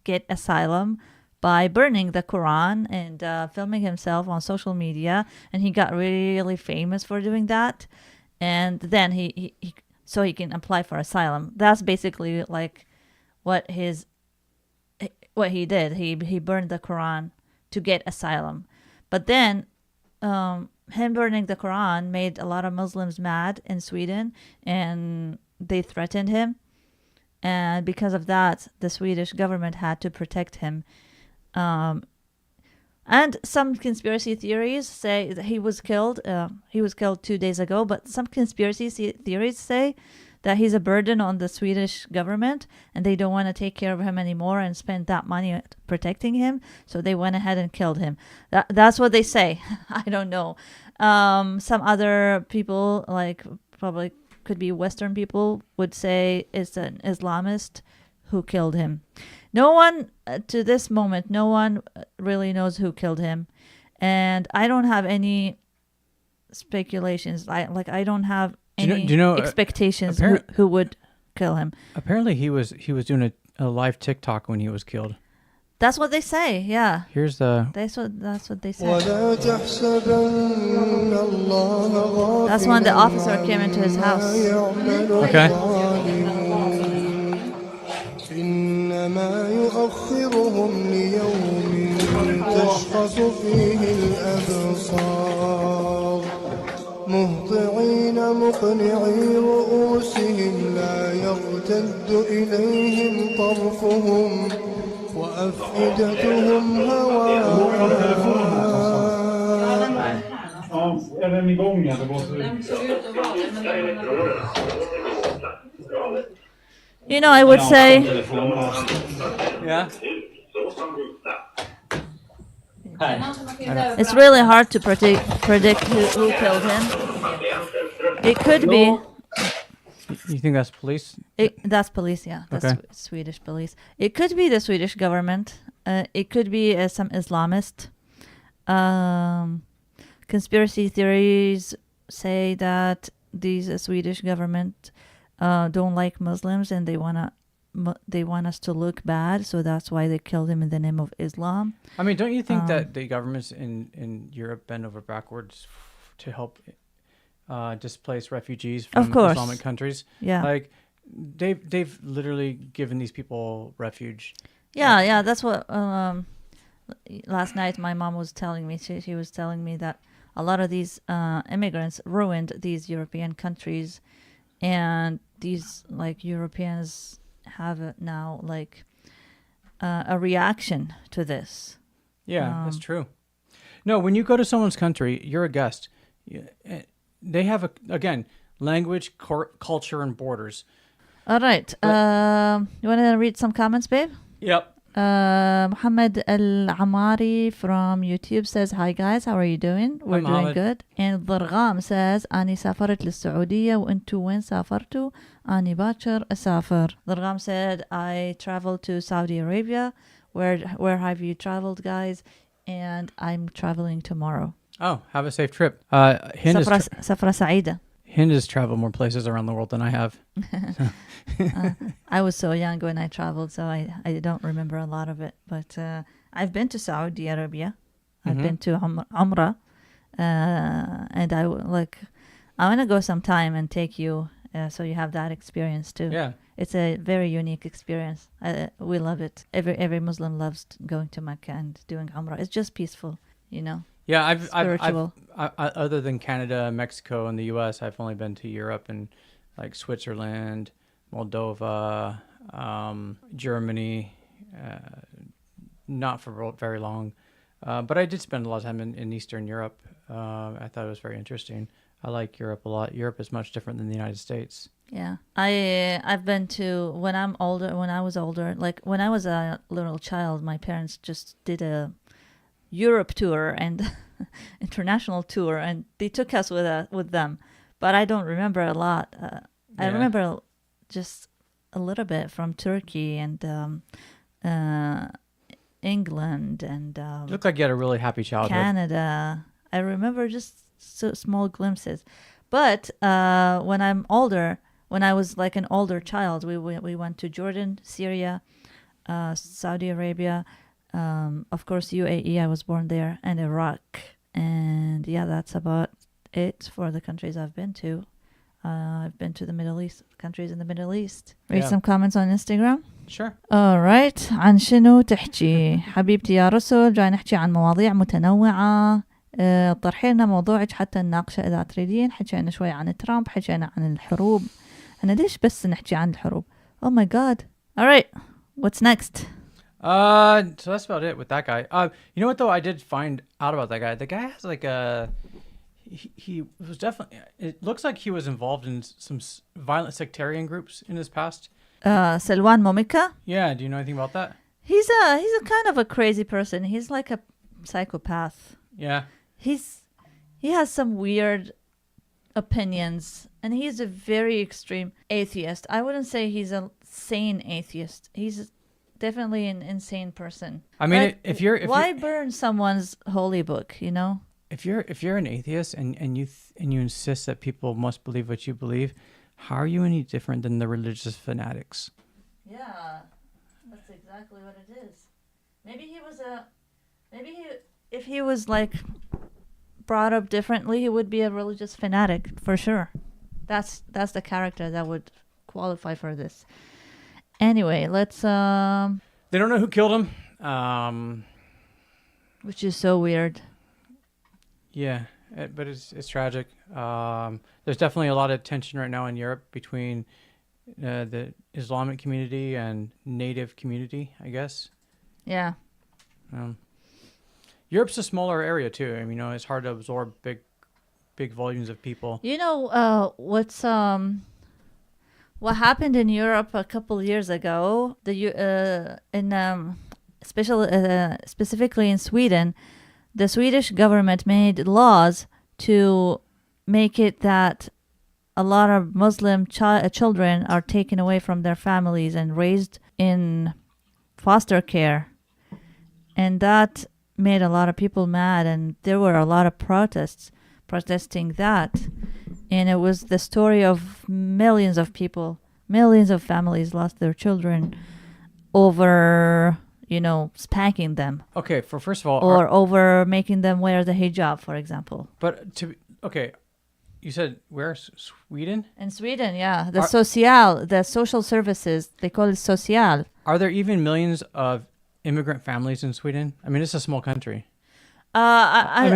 get asylum by burning the Quran and filming himself on social media, and he got really famous for doing that. And then he so he can apply for asylum. That's basically like what he did. He burned the Quran to get asylum. But then him burning the Quran made a lot of Muslims mad in Sweden, and they threatened him. And because of that, the Swedish government had to protect him. And some conspiracy theories say that he was killed. He was killed 2 days ago, but some conspiracy theories say that he's a burden on the Swedish government, and they don't want to take care of him anymore and spend that money protecting him. So they went ahead and killed him. That's what they say. I don't know. Some other people, like probably could be Western people, would say it's an Islamist who killed him. No one, to this moment, no one really knows who killed him. And I don't have any speculations. I don't have any expectations who would kill him. Apparently he was doing a live TikTok when he was killed. That's what they say, yeah. Here's the... That's what they say. That's when the officer came into his house. Okay. إنما يؤخرهم ليوم تشخص فيه الأبصار مهطعين مقنعي رؤوسهم لا يرتد إليهم طرفهم وأفئدتهم هواء. You know, I would say... Yeah? It's really hard to predict who killed him. It could be... You think that's police? That's police, yeah. That's okay. Swedish police. It could be the Swedish government. It could be some Islamist. Conspiracy theories say that these Swedish government don't like Muslims, and they want us to look bad, so that's why they killed him in the name of Islam. I mean, don't you think that the governments in Europe bend over backwards to help displace refugees from Islamic countries? Yeah, like they've literally given these people refuge. Yeah, that's what. Last night, my mom was telling me. She was telling me that a lot of these immigrants ruined these European countries. And these Europeans have now a reaction to this. Yeah, that's true. No, when you go to someone's country, you're a guest. They have language, culture, and borders. All right. You want to read some comments, babe? Yep. Muhammad Al-Amari from YouTube says, hi guys, how are you doing? We're doing good. And Dhargham says, أني سافرت للسعودية وأنتوا وين سافرتوا؟ أني باكر أسافر. Dhargham said, I traveled to Saudi Arabia. Where have you traveled, guys? And I'm traveling tomorrow. Oh, have a safe trip. Safra Saida. Hind has traveled more places around the world than I have. I was so young when I traveled, so I don't remember a lot of it. But I've been to Saudi Arabia. I've been to Umrah. And I want to go sometime and take you so you have that experience too. Yeah. It's a very unique experience. We love it. Every Muslim loves going to Mecca and doing Umrah. It's just peaceful, you know. Yeah, I've other than Canada, Mexico, and the U.S., I've only been to Europe and Switzerland, Moldova, Germany, not for very long. But I did spend a lot of time in Eastern Europe. I thought it was very interesting. I like Europe a lot. Europe is much different than the United States. Yeah, I've been to when I was older, when I was a little child, my parents just did a Europe tour and international tour, and they took us with them. But I don't remember a lot. I remember just a little bit from Turkey and England and You look like you had a really happy childhood. Canada. I remember just so small glimpses. But when I'm older, when I was like an older child, we went to Jordan, Syria, Saudi Arabia, of course UAE, I was born there, and Iraq. And yeah, that's about it for the countries I've been to. I've been to the Middle East, countries in the Middle East. Read some comments on Instagram. Sure. Alright, عن شنو تحكي حبيبتي يا رسل؟ جاي نحكي عن مواضيع متنوعة. طرحي لنا موضوعك حتى نناقشه إذا تريدين. حكينا شوي عن ترامب، حكينا عن الحروب. أنا ليش بس نحكي عن الحروب؟ Oh my god. Alright, what's next? So that's about it with that guy. You know what though? I did find out about that guy. The guy has like a... He was definitely... It looks like he was involved in some violent sectarian groups in his past. Salwan Momika? Yeah, do you know anything about that? He's a kind of a crazy person. He's like a psychopath. Yeah. He has some weird opinions, and he's a very extreme atheist. I wouldn't say he's a sane atheist. He's definitely an insane person. I mean, but why burn someone's holy book, you know? If you're an atheist and you insist that people must believe what you believe, how are you any different than the religious fanatics? Yeah, that's exactly what it is. If he was like brought up differently, he would be a religious fanatic for sure. That's the character that would qualify for this. Anyway, let's They don't know who killed him. Which is so weird. Yeah, but it's tragic. There's definitely a lot of tension right now in Europe between the Islamic community and native community, I guess. Yeah. Europe's a smaller area too. I mean, it's hard to absorb big volumes of people. You know what happened in Europe a couple years ago? Specifically in Sweden, the Swedish government made laws to make it that a lot of Muslim children are taken away from their families and raised in foster care. And that made a lot of people mad, and there were a lot of protesting that. And it was the story of millions of people, millions of families lost their children over, spanking them. Okay, first of all... Or over making them wear the hijab, for example. But, you said where? Sweden? In Sweden, yeah. The social services, they call it social. Are there even millions of immigrant families in Sweden? I mean, it's a small country. I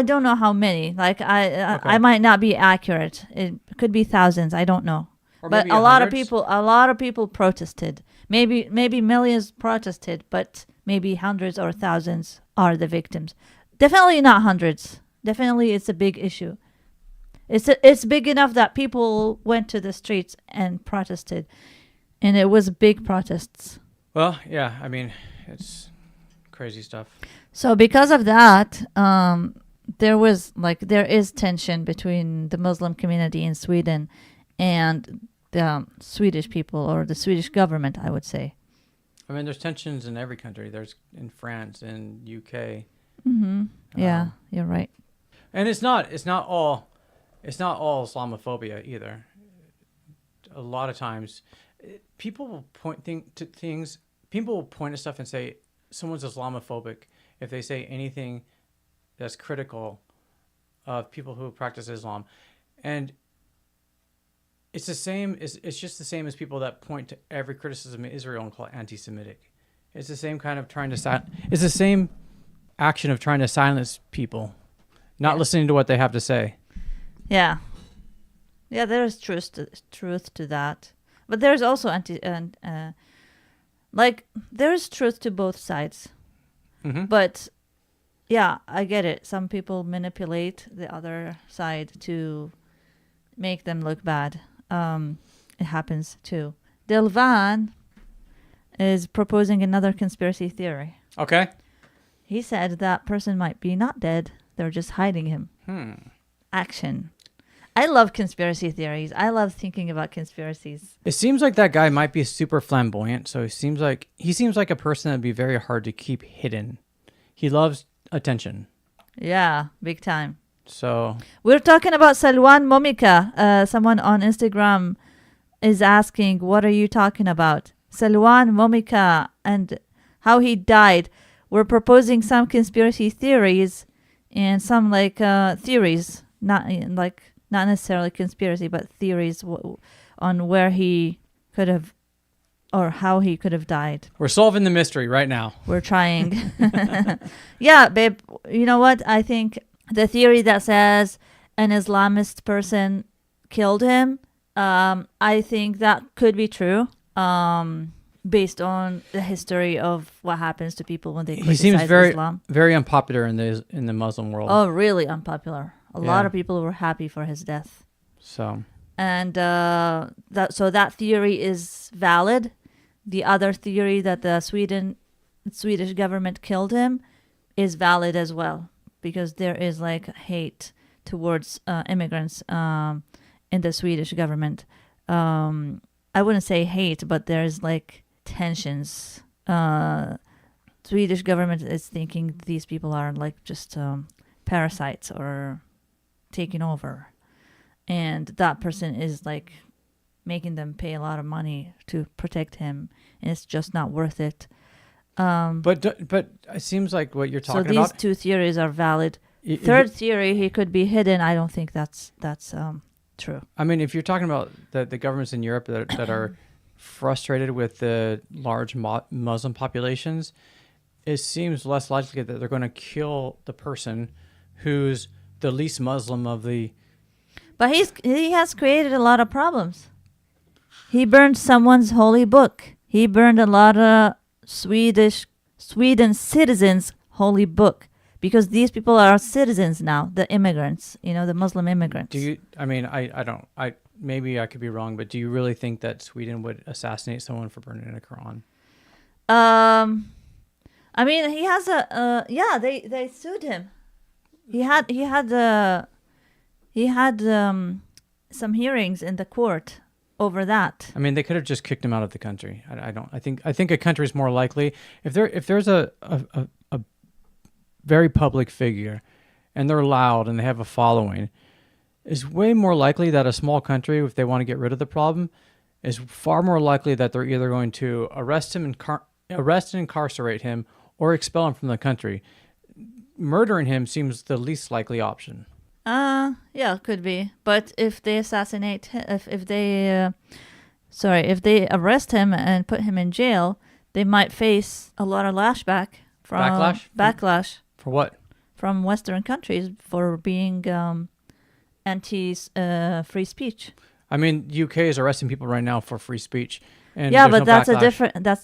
don't know how many. Like I might not be accurate. It could be thousands. I don't know. But a lot of people protested. Maybe millions protested, but maybe hundreds or thousands are the victims. Definitely not hundreds. Definitely, it's a big issue. It's big enough that people went to the streets and protested, and it was big protests. Well, yeah. I mean, it's crazy stuff. So because of that, there is tension between the Muslim community in Sweden and the Swedish people, or the Swedish government, I would say. I mean, there's tensions in every country. There's in France, in UK. Mm-hmm. Yeah, you're right. And it's not all Islamophobia either. A lot of times, people will point to things. People will point at stuff and say someone's Islamophobic if they say anything that's critical of people who practice Islam, and it's the same. It's just the same as people that point to every criticism of Israel and call it anti-Semitic. It's the same kind of it's the same action of trying to silence people, not listening to what they have to say. Yeah, there is truth to that, but there's also there's truth to both sides. Mm-hmm. But yeah, I get it. Some people manipulate the other side to make them look bad. It happens too. Delvan is proposing another conspiracy theory. Okay. He said that person might be not dead. They're just hiding him. Action. I love conspiracy theories. I love thinking about conspiracies. It seems like that guy might be super flamboyant, so he seems like a person that'd be very hard to keep hidden. He loves attention. Yeah, big time. So we're talking about Salwan Momika. Someone on Instagram is asking, what are you talking about? Salwan Momika and how he died. We're proposing some conspiracy theories and some theories, not necessarily conspiracy, but theories on where he could have or how he could have died. We're solving the mystery right now. We're trying. Yeah, babe. You know what? I think the theory that says an Islamist person killed him, I think that could be true. Based on the history of what happens to people when they criticize Islam. He seems very unpopular in the Muslim world. Oh, really unpopular. A lot of people were happy for his death. So. And that theory is valid. The other theory that the Swedish government killed him is valid as well, because there is hate towards immigrants in the Swedish government. I wouldn't say hate, but there's tensions. Swedish government is thinking these people are just parasites or taking over, and that person is making them pay a lot of money to protect him, and it's just not worth it. But it seems like what you're talking about. So these two theories are valid. Third theory, he could be hidden. I don't think that's true. I mean, if you're talking about the governments in Europe that are frustrated with the large Muslim populations, it seems less likely that they're going to kill the person who's the least Muslim of the. But he has created a lot of problems. He burned someone's holy book. He burned a lot of Sweden citizens' holy book, because these people are citizens now, the immigrants, the Muslim immigrants. Maybe I could be wrong, but do you really think that Sweden would assassinate someone for burning a Quran? I mean, he has they sued him. He had some hearings in the court over that. I mean, they could have just kicked him out of the country. I think a country is more likely if there's a very public figure and they're loud and they have a following, is way more likely that a small country, if they want to get rid of the problem, is far more likely that they're either going to arrest and incarcerate him or expel him from the country. Murdering him seems the least likely option. Yeah, could be. But if they assassinate him, if they arrest him and put him in jail, they might face a lot of backlash. For what? From Western countries for being anti-free speech. I mean, UK is arresting people right now for free speech, and yeah, but that's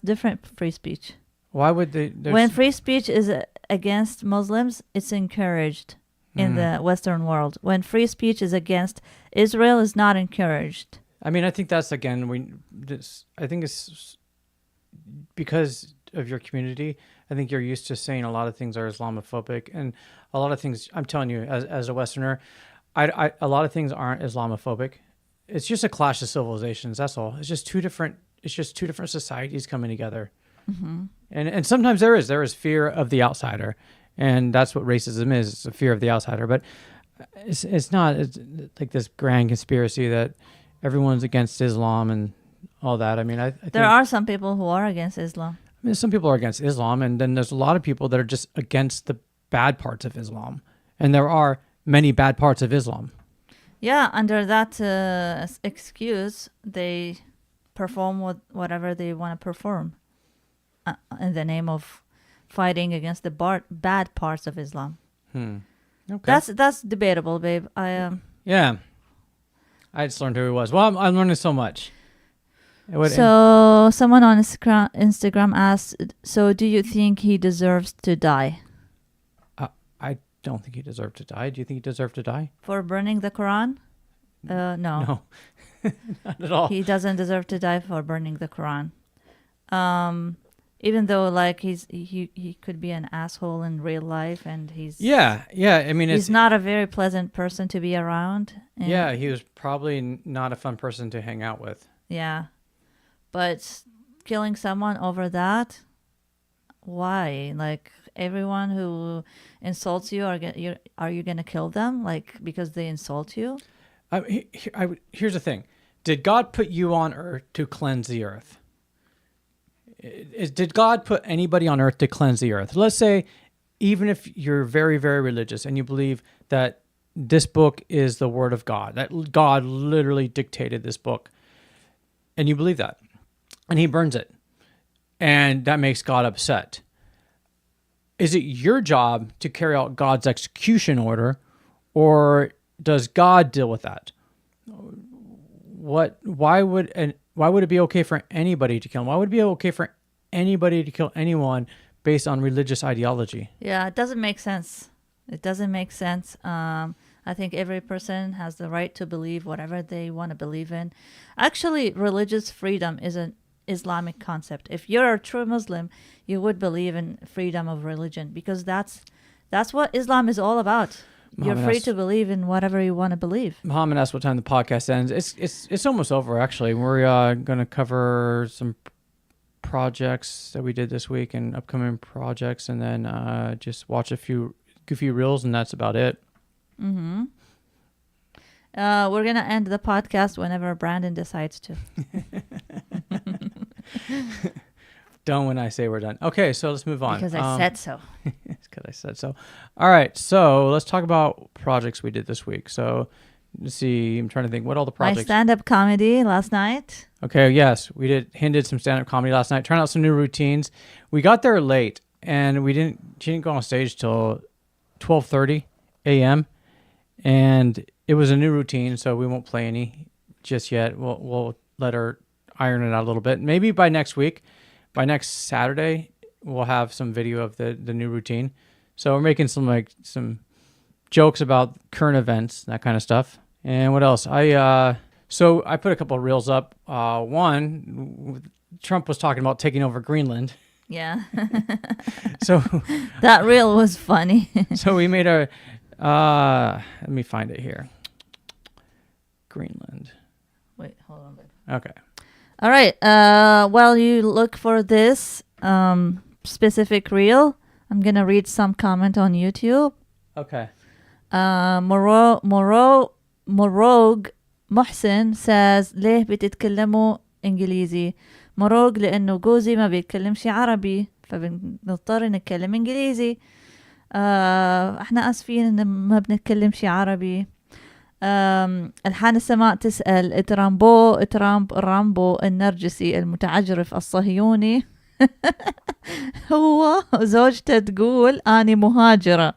different free speech. Why would they? When free speech is against Muslims, it's encouraged in the Western world. When free speech is against Israel, is not encouraged. I mean, I think that's I think it's because of your community. I think you're used to saying a lot of things are Islamophobic, and a lot of things. I'm telling you, as a Westerner, a lot of things aren't Islamophobic. It's just a clash of civilizations. That's all. It's just two different societies coming together. Mm-hmm. And sometimes there is fear of the outsider, and that's what racism is. It's a fear of the outsider, but it's not like this grand conspiracy that everyone's against Islam and all that. I mean, I think there are some people who are against Islam. I mean, some people are against Islam, and then there's a lot of people that are just against the bad parts of Islam, and there are many bad parts of Islam. Yeah, under that excuse, they perform whatever they want to perform in the name of fighting against the bad parts of Islam. Okay. That's debatable, babe. Yeah. I just learned who he was. Well, I'm learning so much. So someone on Instagram asked, so do you think he deserves to die? I don't think he deserved to die. Do you think he deserved to die? For burning the Quran? No. No, not at all. He doesn't deserve to die for burning the Quran. Even though like he could be an asshole in real life, and he's yeah. I mean, he's not a very pleasant person to be around. And yeah, he was probably not a fun person to hang out with. yeah, but killing someone over that, why? Like everyone who insults you, are you gonna kill them? Like because they insult you? Here's the thing: did God put you on earth to cleanse the earth? Did God put anybody on earth to cleanse the earth? Let's say, even if you're very, very religious and you believe that this book is the word of God, that God literally dictated this book, and you believe that, and he burns it, and that makes God upset. Is it your job to carry out God's execution order, or does God deal with that? Why would it be okay for anybody to kill him? Why would it be okay for anybody to kill anyone based on religious ideology? Yeah, it doesn't make sense. It doesn't make sense. I think every person has the right to believe whatever they want to believe in. Actually, religious freedom is an Islamic concept. If you're a true Muslim, you would believe in freedom of religion, because that's what Islam is all about. You're free to believe in whatever you want to believe. Muhammad asked what time the podcast ends. It's almost over, actually. We're going to cover some projects that we did this week and upcoming projects, and then just watch a few goofy reels, and that's about it. Mm-hmm. We're going to end the podcast whenever Brandon decides to. Done when I say we're done. Okay, so let's move on. Because I said so. It's because I said so. All right, so let's talk about projects we did this week. So let's see. I'm trying to think what all the projects. My stand-up comedy last night. Okay, yes, we did. Hind did some stand-up comedy last night. Trying out some new routines. We got there late, and she didn't go on stage till 12:30 a.m. And it was a new routine, so we won't play any just yet. We'll let her iron it out a little bit. Maybe by next week. By next Saturday, we'll have some video of the new routine. So we're making some jokes about current events, that kind of stuff. And what else? So I put a couple of reels up. One, Trump was talking about taking over Greenland. Yeah. So that reel was funny. So we made let me find it here. Greenland. Wait, hold on, babe. Okay. All right. While you look for this specific reel, I'm gonna read some comment on YouTube. Okay. Morogue محسن says ليه بتتكلموا إنجليزي؟ مروق لأنه جوزي ما بيتكلمش عربي فبنضطر نتكلم إنجليزي. احنا آسفين إن ما بنتكلمش عربي. الحان السماء تسأل ترامب الرامبو النرجسي المتعجرف الصهيوني هو زوجته تقول أنا مهاجرة.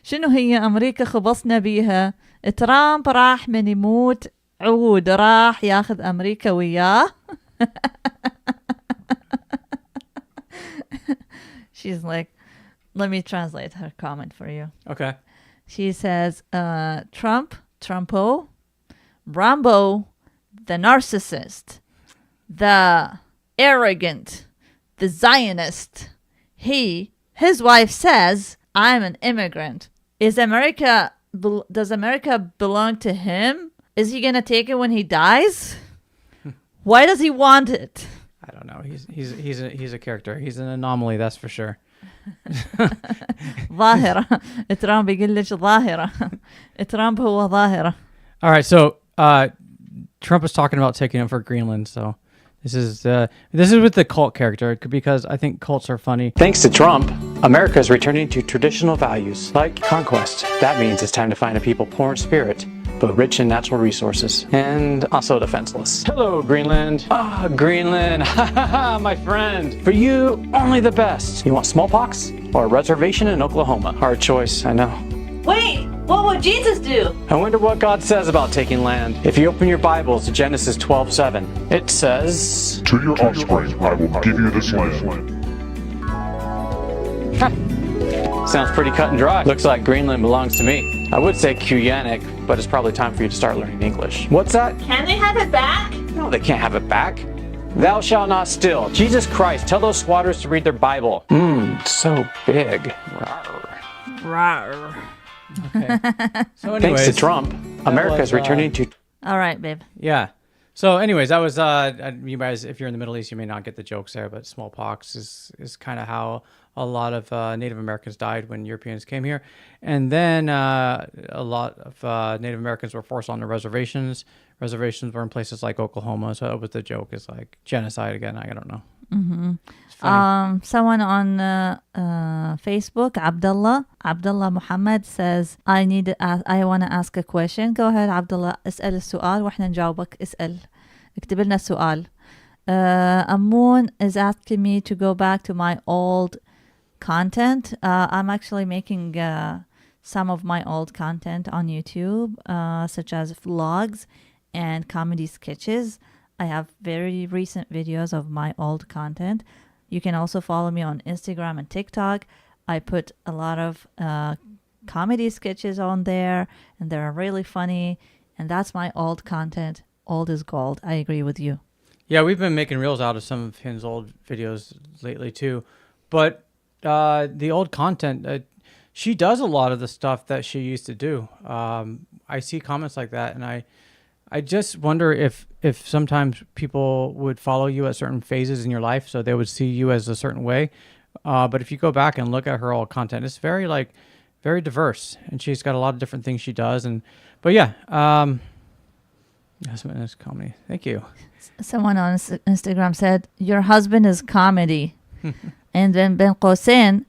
شنو هي أمريكا خبصنا بيها؟ ترامب راح من يموت عود راح ياخذ أمريكا وياه. She's like, let me translate her comment for you. Okay. She says, Trumpo, Rambo, the narcissist, the arrogant, the Zionist. His wife says, I'm an immigrant. Does America belong to him? Is he going to take it when he dies? Why does he want it? I don't know. He's a character. He's an anomaly, that's for sure. ظاهرة. ترامب يقول لك ظاهرة. ترامب هو ظاهرة. All right, so Trump is talking about taking over Greenland. So this is with the cult character, because I think cults are funny. Thanks to Trump, America is returning to traditional values like conquest. That means it's time to find a people poor in spirit, but rich in natural resources, and also defenseless. Hello, Greenland. Greenland, my friend. For you, only the best. You want smallpox or a reservation in Oklahoma? Hard choice, I know. Wait, what would Jesus do? I wonder what God says about taking land. If you open your Bibles to Genesis 12:7, it says, To your offspring I will give you this land. Sounds pretty cut and dry. Looks like Greenland belongs to me. I would say Kuyanic, but it's probably time for you to start learning English. What's that? Can they have it back? No, they can't have it back. Thou shalt not steal. Jesus Christ, tell those squatters to read their Bible. So big. Rawr. Okay. So anyways, Thanks to Trump, America is returning to... All right, babe. Yeah. So anyways, that was, you guys, if you're in the Middle East, you may not get the jokes there, but smallpox is kind of how a lot of Native Americans died when Europeans came here. And then a lot of Native Americans were forced onto reservations. Reservations were in places like Oklahoma. So it was the joke is like genocide again. I don't know. Someone on Facebook, Abdullah Muhammad says, I want to ask a question. Go ahead, Abdullah. اسأل السؤال واحنا نجاوبك. اسأل. اكتب لنا السؤال. Amun is asking me to go back to my old content. I'm actually making some of my old content on YouTube, such as vlogs and comedy sketches. I have very recent videos of my old content. You can also follow me on Instagram and TikTok. I put a lot of comedy sketches on there, and they're really funny. And that's my old content. Old is gold. I agree with you. Yeah, we've been making reels out of some of Hind's old videos lately too. But the old content, she does a lot of the stuff that she used to do. I see comments like that, and I just wonder if sometimes people would follow you at certain phases in your life, so they would see you as a certain way. But if you go back and look at her old content, it's very diverse, and she's got a lot of different things she does. But yeah, that's comedy. Thank you. Someone on Instagram said, your husband is comedy. And then Ben Qosin,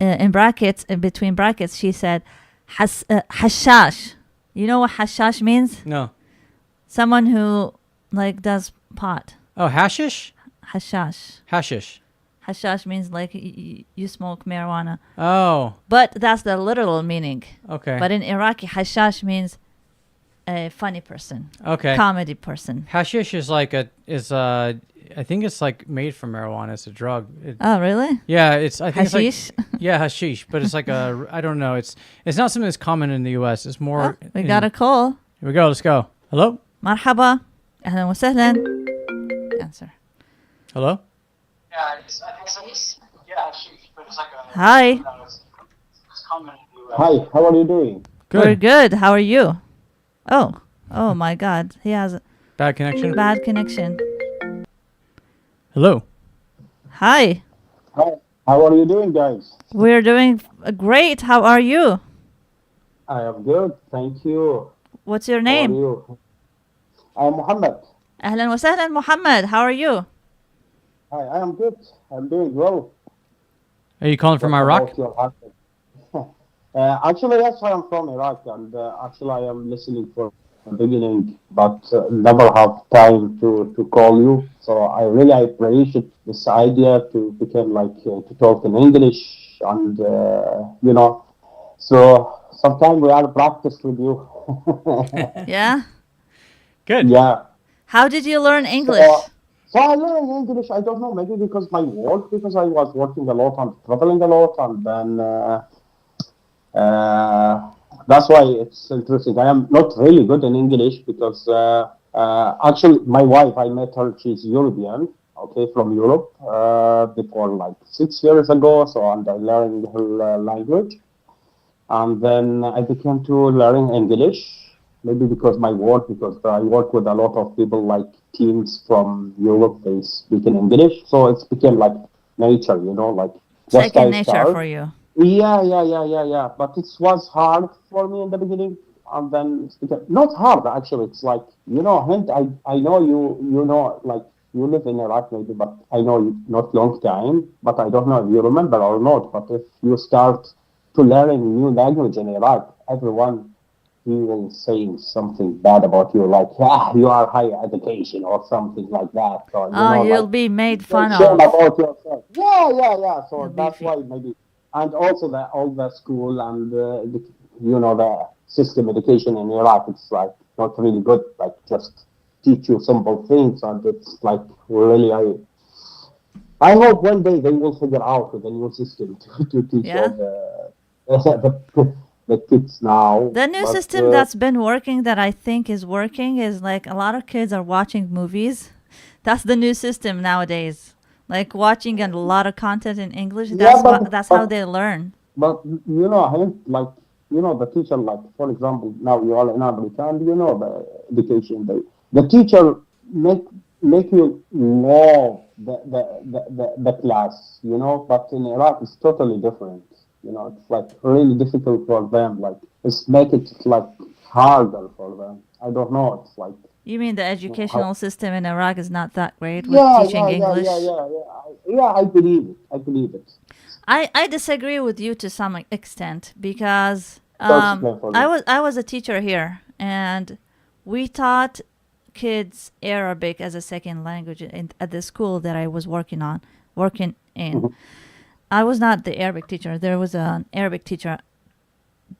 in brackets, in between brackets, she said, hashash. You know what hashash means? No. Someone who does pot. Oh, hashish? Hashash. Hashish. Hashash means you smoke marijuana. Oh. But that's the literal meaning. Okay. But in Iraqi, hashash means a funny person. Okay. Comedy person. Hashish is I think it's like made from marijuana. It's a drug. Oh, really? Yeah, I think hashish? It's like, yeah, hashish, but it's like I don't know. It's not something that's common in the US. It's more we got a call. Here we go. Let's go. Hello? مرحبا. أهلا وسهلا. Answer. Hello? Yeah, I think it's hashish, but it's like a... Hi. It's common in the US. Hi, how are you doing? Good. We're good. How are you? Oh my God. He has a bad connection. Bad connection. Hello. Hi. Hi, how are you doing, guys? We're doing great. How are you? I am good, thank you. What's your name? How are you? I'm Muhammad. أهلا وسهلا Muhammad. How are you? Hi, I am good. I'm doing well. Are you calling from Iraq? Actually, yes, I am from Iraq, and actually I am listening for the beginning, but never have time to call you. So I really appreciate this idea to become to talk in English, and so sometimes we are practice with you. Yeah. Good. Yeah. How did you learn English? So I learned English, I don't know, maybe because my work, because I was working a lot and traveling a lot, and then that's why it's interesting. I am not really good in English because actually my wife, I met her, she's European, okay, from Europe, before 6 years ago, and I learned her language. And then I began to learn English. Maybe because my work, because I work with a lot of people teams from Europe, they speak in English. So it's became like nature, Second nature for you. Yeah. But it was hard for me in the beginning. And then it's became, not hard, actually. It's Hind, I know you live in Iraq maybe, but I know you not long time. But I don't know if you remember or not. But if you start to learn a new language in Iraq, everyone he will say something bad about you, you are higher education or something like that. So, you'll be made fun of. Shame about yourself. Yeah. So that's why maybe, and also all the school and the system education in Iraq, it's not really good. Just teach you simple things, and it's really I hope one day they will figure out the new system to teach all the kids now. The new system that's been working, that I think is working, is a lot of kids are watching movies That's the new system nowadays. Like watching a lot of content in English. Yeah, That's how they learn. But like the teacher, like for example, now you are in America, and the education. The teacher make you love the class, But in Iraq, it's totally different. It's like really difficult for them. Like it's make it like harder for them. I don't know. It's like. You mean the educational system in Iraq is not that great with Yeah, teaching English? Yeah. I believe it. I disagree with you to some extent because Explain for me. I was a teacher here and we taught kids Arabic as a second language at the school that I was working in. I was not the Arabic teacher. There was an Arabic teacher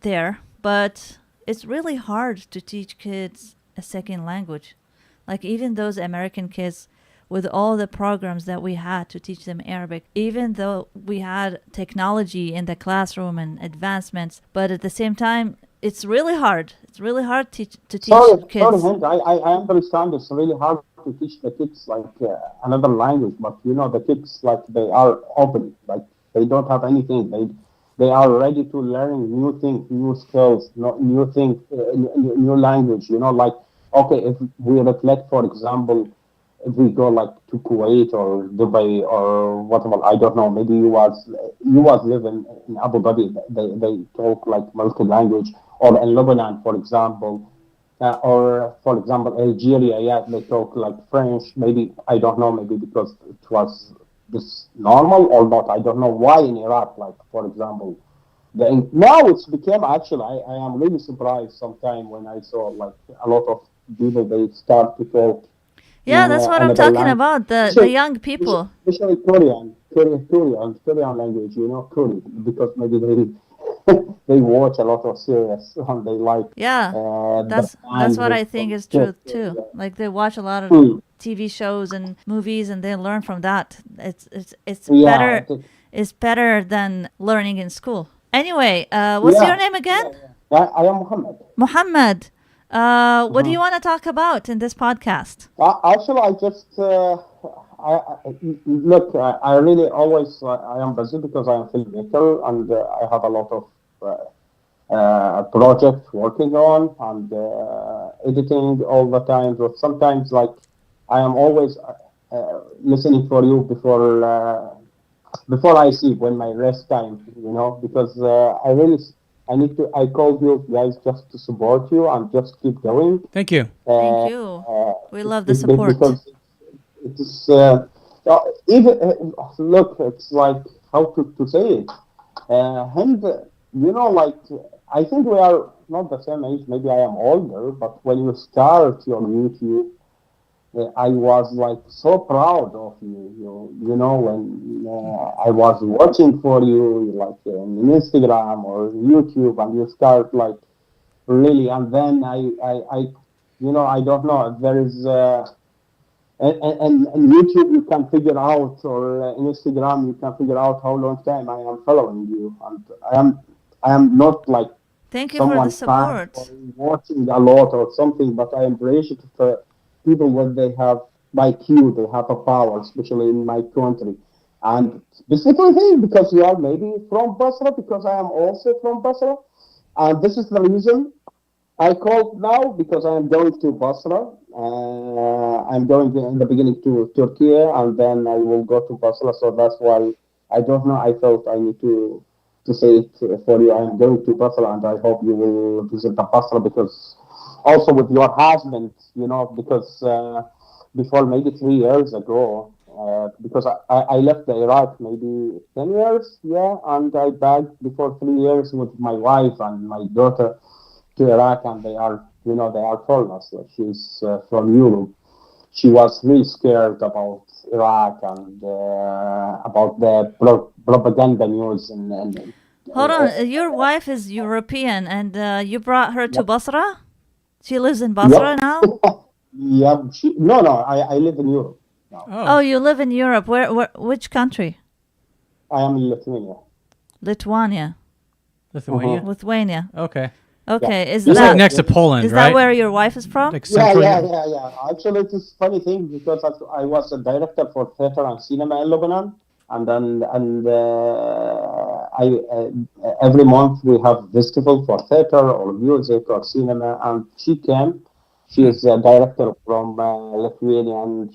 there, but it's really hard to teach kids a second language. Like even those American kids with all the programs that we had to teach them Arabic, even though we had technology in the classroom and advancements, but at the same time, it's really hard. It's really hard to teach kids. Sorry, Hind, I understand it's really hard to teach the kids like another language, but the kids like they are open, like they don't have anything. They are ready to learn new things, new skills, new things, new language. Like okay, if we reflect, for example, if we go like to Kuwait or Dubai or whatever, I don't know. Maybe you was living in Abu Dhabi. They talk like multi language, or in Lebanon, for example, or for example Algeria. Yeah, they talk like French. Maybe I don't know. Maybe because it was this normal or not. I don't know why in Iraq, like for example, now it's became actually. I am really surprised sometimes when I saw like a lot of people they start to talk. Yeah, that's what I'm talking about. The young people. Especially Korean language, Korean, because maybe they watch a lot of series and they like. Yeah, that's what I think is true too. Like they watch a lot of TV shows and movies, and they learn from that. It's better. It's better than learning in school. Anyway, what's your name again? I am Muhammad. Muhammad. What do you want to talk about in this podcast? Actually, I just look. I really always I am busy because I am filmmaker and I have a lot of projects working on and editing all the time. So sometimes, like, I am always listening for you before I sleep when my rest time. Because I called you guys just to support you and just keep going. Thank you. Thank you. We love the support. Because it is even look, it's like how to say it. Hind, like I think we are not the same age. Maybe I am older, but when you start your YouTube, I was like so proud of you. When I was watching for you, like on Instagram or YouTube, and you start like really, and then I don't know. There is and YouTube you can figure out, or Instagram you can figure out how long time I am following you, and I am not like thank you for the support. Watching a lot or something, but I am appreciative for people when they have like you, they have a power, especially in my country. And specifically because you are maybe from Basra, because I am also from Basra. And this is the reason I called now, because I am going to Basra. I'm going in the beginning to Turkey, and then I will go to Basra. So that's why I don't know. I thought I need to say it for you. I'm going to Basra, and I hope you will visit the Basra, because also with your husband, because before maybe 3 years ago, because I left the Iraq maybe 10 years, and I back before 3 years with my wife and my daughter to Iraq, and they are foreigners. She's from Europe. She was really scared about Iraq and about the propaganda news. And hold on, your wife is European, and you brought her to Basra? She lives in Basra now? Yeah. No, I live in Europe now. Oh, you live in Europe. Where? Which country? I am in Lithuania. Lithuania. Lithuania? Lithuania. Okay. Okay, is It's that like next to Poland, is right? that where your wife is from? Like Yeah, Central yeah, Europe. yeah, yeah. Actually, it's a funny thing because I was a director for theater and cinema in Lebanon, and then I every month we have festival for theater or music or cinema, and she came. She is a director from Lithuania, and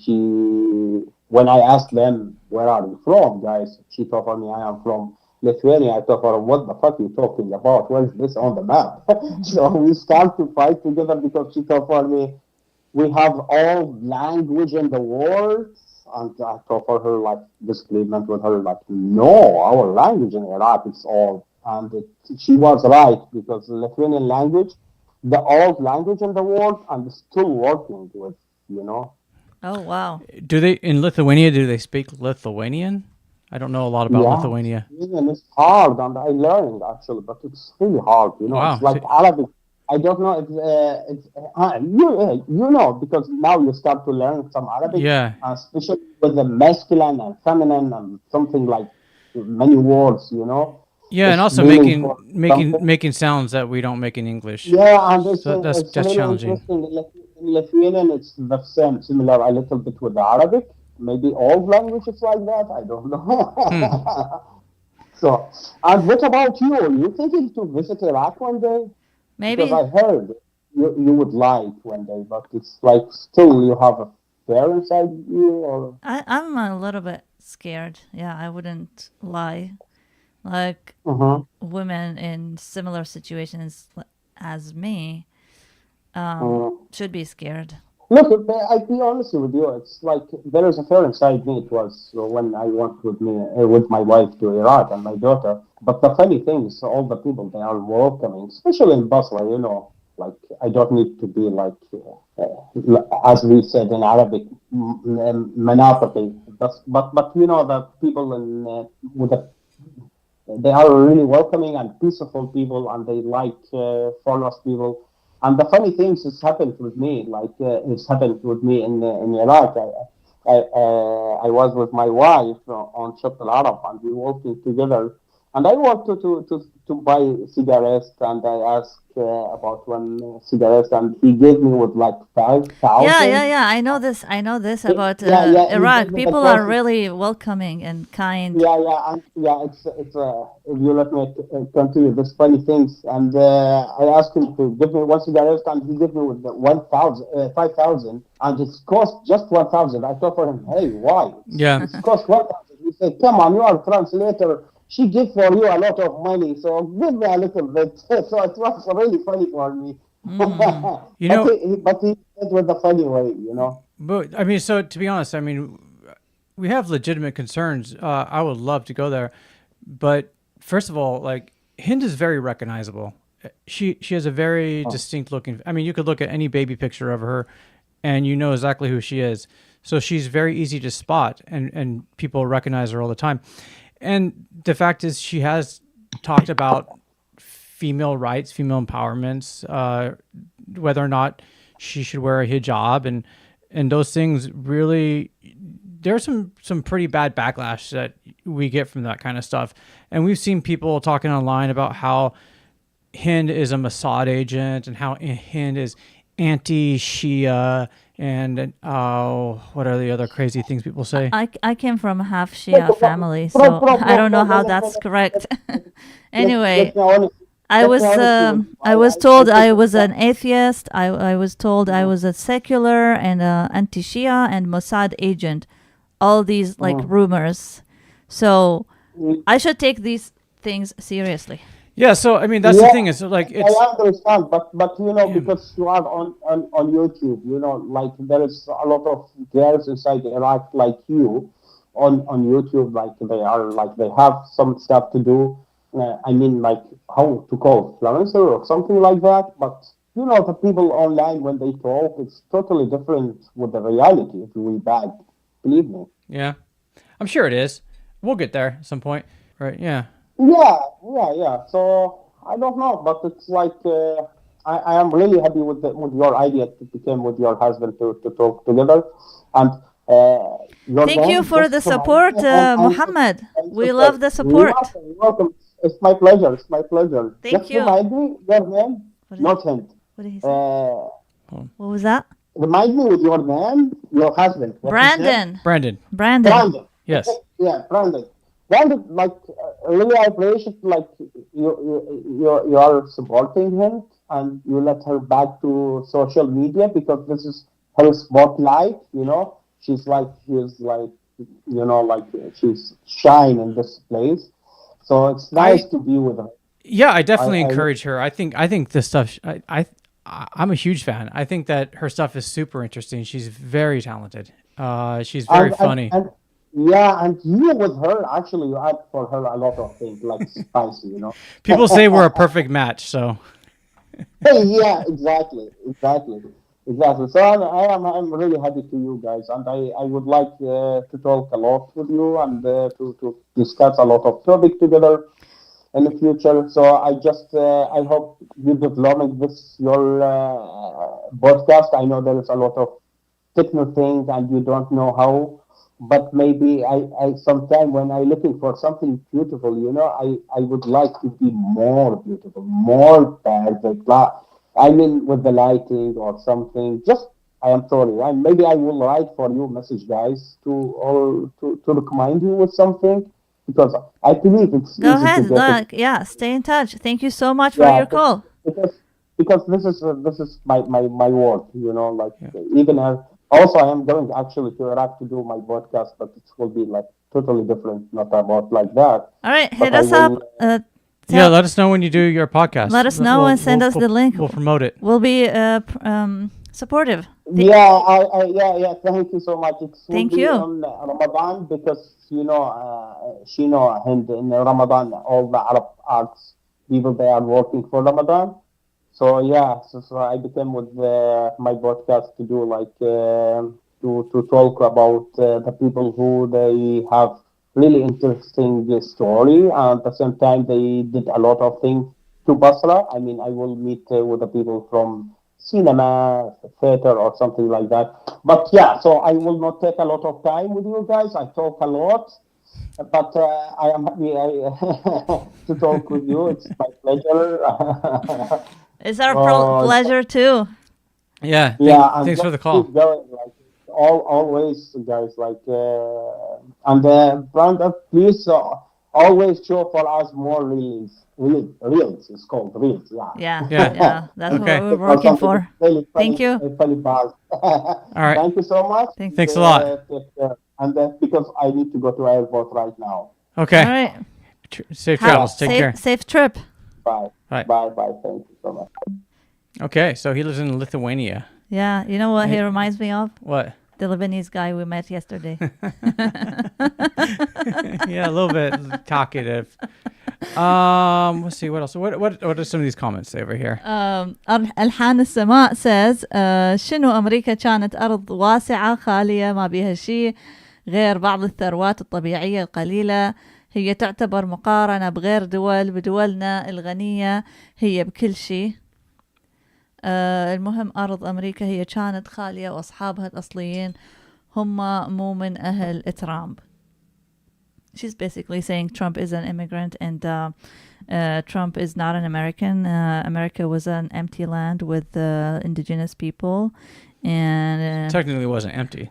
when I asked them where are you from, guys, she told me I am from Lithuania. I told her, what the fuck are you talking about? Where is this on the map? So we start to fight together because she told me we have all language in the world. And I told her like disagreement with her like, no, our language in Iraq is all. And she was right because the Lithuanian language, the old language in the world, and still working with, you know. Oh wow. Do they in Lithuania? Do they speak Lithuanian? I don't know a lot about Yeah, Lithuania. it's hard, and I learned actually, but it's really hard. You know, Wow. it's like Arabic. I don't know if you know because now you start to learn some Arabic, Yeah. especially with the masculine and feminine and something like many words. You know. Yeah, and It's also meaning for something. making sounds that we don't make in English. Yeah, and it's, So it's that's really challenging. interesting. In Lithuanian, it's the same, similar a little bit with the Arabic. Maybe all languages like that. I don't know. So, and what about you? You thinking to visit Iraq one day? Maybe. Because I heard you would like one day, but it's like still you have a fear inside you, or I'm a little bit scared. Yeah, I wouldn't lie. Like women in similar situations as me should be scared. look. I'll be honest with you. It's like there is a fear inside me. It was when I went with my wife to Iraq and my daughter. But the funny thing is, all the people they are welcoming, especially in Basra. You know, like I don't need to be like, as we said in Arabic, monopoly. But you know that people in with a they are really welcoming and peaceful people, and they like foreigners people. And the funny things has happened with me, like it's happened with me in Iraq. I was with my wife on Shop Al Arab, and we walking together. And I wanted to buy cigarettes, and I asked about one cigarette, and he gave me with like 5,000. Yeah. I know this. I know this about he Iraq. gave me the People are person. really welcoming and kind. Yeah. It's if you let me continue this funny things, and I asked him to give me one cigarette, and he gave me with the 5,000, and it's cost just 1,000. I thought for him, hey, why? Yeah. It's cost 1,000. He said, come on, you are a translator. She give for you a lot of money, so give me a little bit. So it was really funny for me. You know, but he said with a funny way, you know. but I mean, so to be honest, I mean, we have legitimate concerns. I would love to go there, but first of all, like Hind is very recognizable. She has a very distinct looking. I mean, you could look at any baby picture of her, and you know exactly who she is. So she's very easy to spot, and people recognize her all the time. And the fact is, she has talked about female rights, female empowerments, whether or not she should wear a hijab, and those things really. There's some pretty bad backlash that we get from that kind of stuff, and we've seen people talking online about how Hind is a Mossad agent and how Hind is anti-Shia. And what are the other crazy things people say? I came from a half Shia family, so I don't know how that's correct. Anyway, I was told I was an atheist. I was told I was a secular and anti-Shia and Mossad agent. All these like rumors. So I should take these things seriously. Yeah, so I mean that's the thing is like it's. I understand, but you know because you are on YouTube, you know, like there is a lot of girls inside Iraq like you on YouTube, like they have some stuff to do. I mean, like how to call influencer or something like that. But you know, the people online when they talk, it's totally different with the reality. It's really bad, believe me. Yeah, I'm sure it is. We'll get there at some point, right? Yeah. Yeah. So I don't know, but it's like I am really happy with your idea to become with your husband to talk together, and thank you for the support, Muhammad. We love the support. Welcome. It's my pleasure. Thank you. Remind me your name. not Hind. What did he say? What was that? Remind me with your name, your husband. What's his name? Brandon. Brandon. Yes. Yeah, Brandon. Brandon, like, really, I appreciate, like, you are supporting him and you let her back to social media because this is her spotlight, you know. She's shine in this place. So it's nice to be with her. Yeah, I definitely encourage her. I think this stuff. I'm a huge fan. I think that her stuff is super interesting. She's very talented. She's very funny. And you with her, actually, you add for her a lot of things, like spicy, you know. People say we're a perfect match, so. Yeah, exactly. So I'm really happy to you guys, and I would like to talk a lot with you and to discuss a lot of topics together in the future. So I hope you developing this your podcast. I know there is a lot of technical things and you don't know how, but maybe I sometime when I looking for something beautiful, you know, I would like to be more beautiful, more perfect. I mean, with the lighting or something. Just I am sorry. Maybe I will write for you message, guys, to recommend you with something. Because I believe it's Go easy ahead. to get Yeah, stay in touch. Thank you so much for your call. Because this is my work, you know. Like even also I am going actually to Iraq to do my podcast, but it will be like totally different, not about like that. All right, hit us up. Let us know when you do your podcast. Let us know and send us the link. We'll promote it. We'll be supportive. Yeah. Thank you so much. Thank you. On Ramadan because she know Hind in Ramadan all the Arab arts people they are working for Ramadan. So yeah, so I became with my podcast to do like to talk about the people who they have really interesting story and at the same time they did a lot of things to Basra. I mean, I will meet with the people from cinema, theater, or something like that. But yeah, so I will not take a lot of time with you guys. I talk a lot, but I am happy to talk with you. It's my pleasure. It's our pleasure too. Yeah. Thanks for the call. Keep going, like, always, guys. Like, and Brandon, please always show for us more reels. Reels, it's called reels. Yeah. That's what we're working for. Thank you. All right. Thank you so much. Thanks a lot. And because I need to go to airport right now. Okay. All right. Safe travels. Take care. Safe trip. Bye. Bye. Bye. Thank you so much. Okay, so he lives in Lithuania. Yeah. You know what he reminds me of? What? The Lebanese guy we met yesterday. Yeah, a little bit talkative. Let's see what else. What are some of these comments over here? الحان السماء says شنو أمريكا كانت أرض واسعة خالية ما بها شيء غير بعض الثروات الطبيعية القليلة. هي تعتبر مقارنة بغير بدولنا الغنية هي بكل شيء. المهم أرض أمريكا هي كانت خالية وأصحابها الأصليين هم مو من أهل ترامب. She's basically saying Trump is an immigrant and Trump is not an American. America was an empty land with indigenous people. And technically it wasn't empty.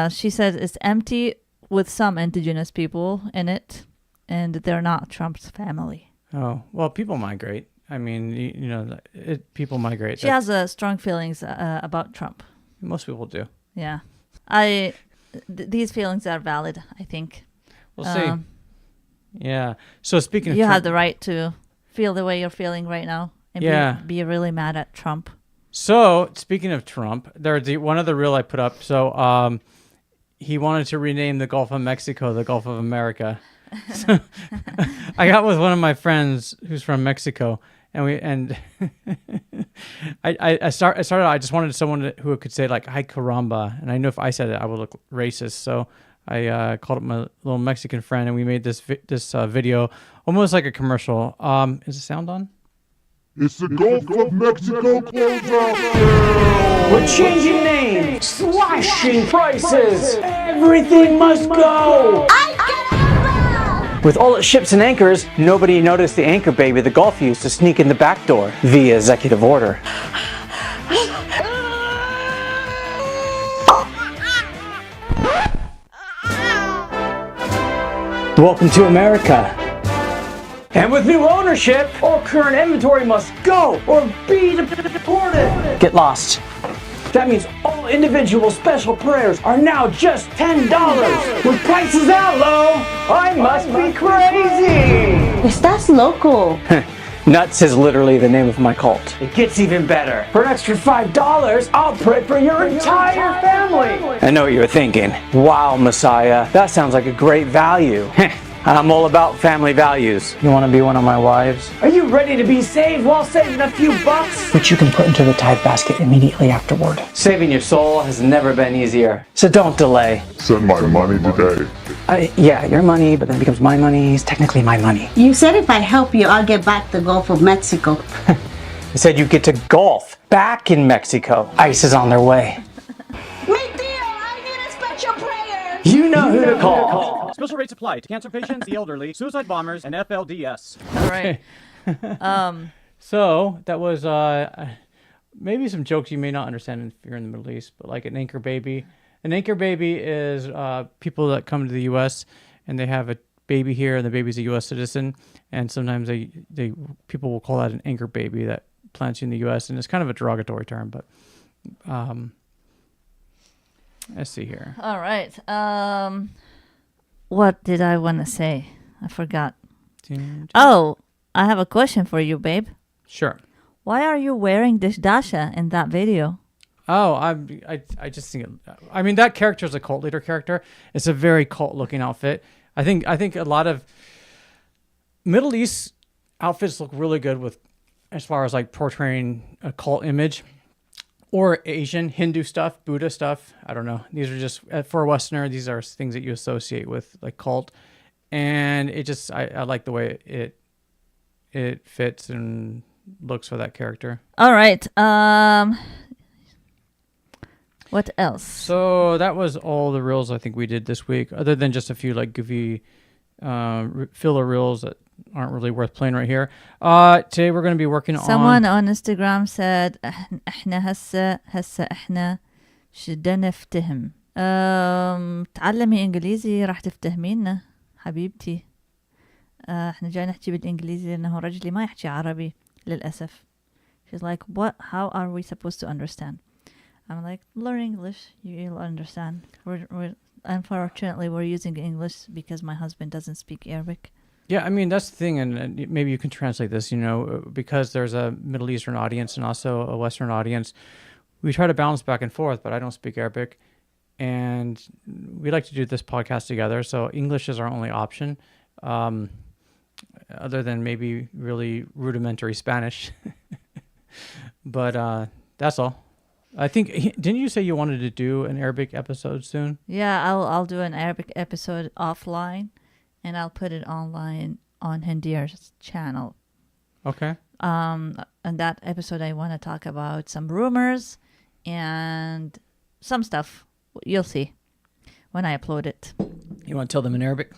She said it's empty with some indigenous people in it, and they're not Trump's family. Oh, well, people migrate. I mean, you know, people migrate. She has strong feelings about Trump. Most people do. Yeah. These feelings are valid, I think. We'll see. Yeah. So speaking of you Trump, have the right to feel the way you're feeling right now and be really mad at Trump. So speaking of Trump, there's one other reel I put up. So he wanted to rename the Gulf of Mexico the Gulf of America. So I got with one of my friends who's from Mexico, and I started. I just wanted someone who could say like "Hi caramba," and I know if I said it, I would look racist. So I called up my little Mexican friend, and we made this video, almost like a commercial. Is the sound on? It's the Gulf of Mexico closeout. We're changing names, slashing prices. Everything must go. With all its ships and anchors, nobody noticed the anchor baby the Gulf used to sneak in the back door via executive order. Welcome to America. And with new ownership, all current inventory must go or be deported. Get lost. That means all individual special prayers are now just $10. With prices that low, I must be crazy. Estás loco. Nuts is literally the name of my cult. It gets even better. For an extra $5, I'll pray for your entire family. I know what you were thinking. Wow, Messiah, that sounds like a great value. I'm all about family values. You want to be one of my wives? Are you ready to be saved while saving a few bucks? Which you can put into the tithe basket immediately afterward. Saving your soul has never been easier, so don't delay. Send my money today. Yeah, your money, but then it becomes my money. It's technically my money. You said if I help you, I'll get back the Gulf of Mexico. I said you get to golf back in Mexico. ICE is on their way. You know who to call. Special rates apply to cancer patients, the elderly, suicide bombers, and FLDS. All right. So that was maybe some jokes you may not understand if you're in the Middle East, but like an anchor baby. An anchor baby is people that come to the U.S. and they have a baby here, and the baby's a U.S. citizen, and sometimes people will call that an anchor baby that plants you in the U.S. and it's kind of a derogatory term, but let's see here. All right. What did I want to say? I forgot. Oh, I have a question for you, babe. Sure. Why are you wearing this dasha in that video? Oh, I just think I mean that character is a cult leader character. It's a very cult looking outfit. I think a lot of Middle East outfits look really good with as far as like portraying a cult image. Or Asian, Hindu stuff, Buddha stuff. I don't know. These are just, for a Westerner, these are things that you associate with like cult. And it just, I like the way it fits and looks for that character. All right. What else? So that was all the reels I think we did this week, other than just a few like goofy filler reels that aren't really worth playing right here. Today we're going to be working Someone on Instagram said احنا هسه احنا شدنا نفتهم. تعلمي انجليزي راح تفتهمينا حبيبتي. احنا جاي نحكي بالانجليزي لانه رجلي ما يحكي عربي للاسف. She's like, what? How are we supposed to understand? I'm like, learn English. You'll understand. Unfortunately, we're using English because my husband doesn't speak Arabic. Yeah, I mean, that's the thing, and maybe you can translate this, because there's a Middle Eastern audience and also a Western audience. We try to balance back and forth, but I don't speak Arabic, and we like to do this podcast together, so English is our only option, other than maybe really rudimentary Spanish. But that's all. I think, didn't you say you wanted to do an Arabic episode soon? Yeah, I'll do an Arabic episode offline. And I'll put it online on Hind Deer's channel. Okay. And that episode, I want to talk about some rumors and some stuff. You'll see when I upload it. You want to tell them in Arabic?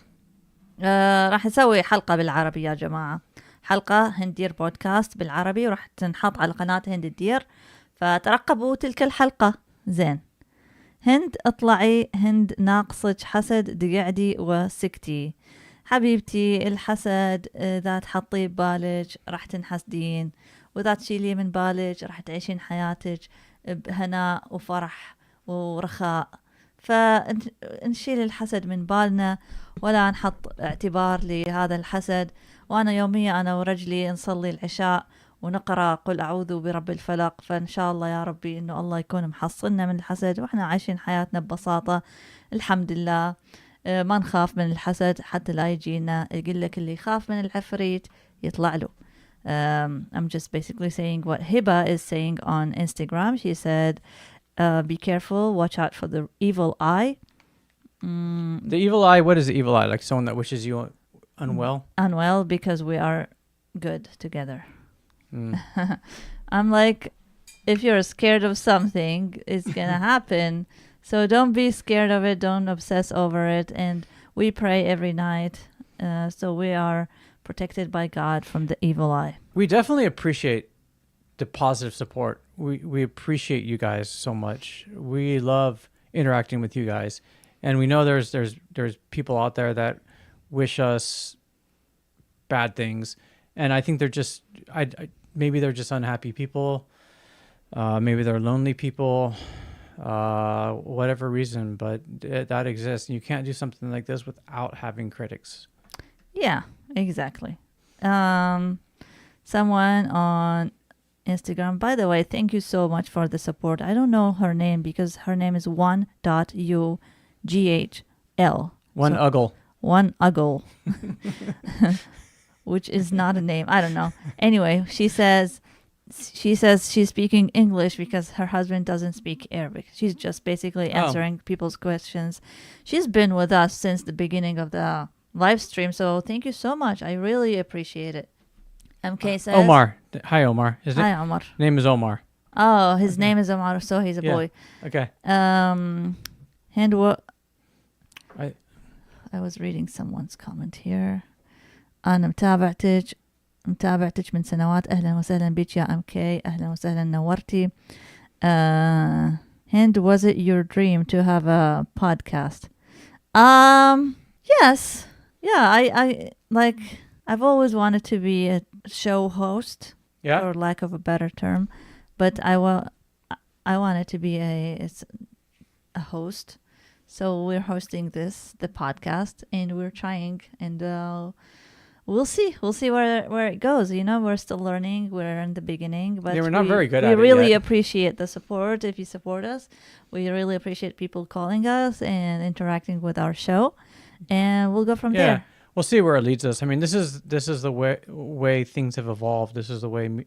راح نسوي حلقة بالعربي يا جماعة. حلقة هند دير بودكاست بالعربي وراح تنحط على قناة هند دير. فترقبوا تلك الحلقة. زين. هند اطلعي، هند ناقصك حسد، دقعدي وسكتي. حبيبتي، الحسد إذا تحطيه ببالك راح تنحسدين، وإذا تشيليه من بالك راح تعيشين حياتك بهناء وفرح ورخاء. فنشيل الحسد من بالنا ولا نحط اعتبار لهذا الحسد. وأنا يوميا أنا ورجلي نصلي العشاء ونقرأ قل أعوذ برب الفلق، فإن شاء الله يا ربي إنه الله يكون محصلنا من الحسد وإحنا عايشين حياتنا ببساطة الحمد لله. ما نخاف من الحسد حتى لا يجينا. يقول لك اللي يخاف من العفريت يطلع له. I'm just basically saying what Hiba is saying on Instagram. She said, be careful, watch out for the evil eye. The evil eye, what is the evil eye? Like someone that wishes you unwell? Unwell because we are good together. I'm like, if you're scared of something, it's gonna happen. So don't be scared of it. Don't obsess over it. And we pray every night. So we are protected by God from the evil eye. We definitely appreciate the positive support. We appreciate you guys so much. We love interacting with you guys, and we know there's people out there that wish us bad things, and I think they're just maybe they're just unhappy people, maybe they're lonely people, whatever reason, but that exists. You can't do something like this without having critics. Yeah, exactly. Someone on Instagram, by the way, thank you so much for the support. I don't know her name because her name is 1.ughl. One Uggle. One Uggle. Which is not a name. I don't know. Anyway, she says she's speaking English because her husband doesn't speak Arabic. She's just basically answering people's questions. She's been with us since the beginning of the live stream, so thank you so much. I really appreciate it. MK says Omar. Hi, Omar. Hi, Omar. Name is Omar. Oh, his name is Omar, so he's a boy. Okay. And what? I was reading someone's comment here. أنا متابعتك من سنوات. أهلا وسهلا بك يا MK. أهلا وسهلا نورتي. Hind, was it your dream to have a podcast? Yes. Yeah, I like. I've always wanted to be a show host, for lack of a better term, but I wanted to be a host. So we're hosting the podcast, and we're trying, and we'll see where it goes. You know, we're still learning. We're in the beginning, but we're not very good at it. We really yet. appreciate the support. If you support us, we really appreciate people calling us and interacting with our show, and we'll go from there. We'll see where it leads us. I mean, this is the way things have evolved. This is the way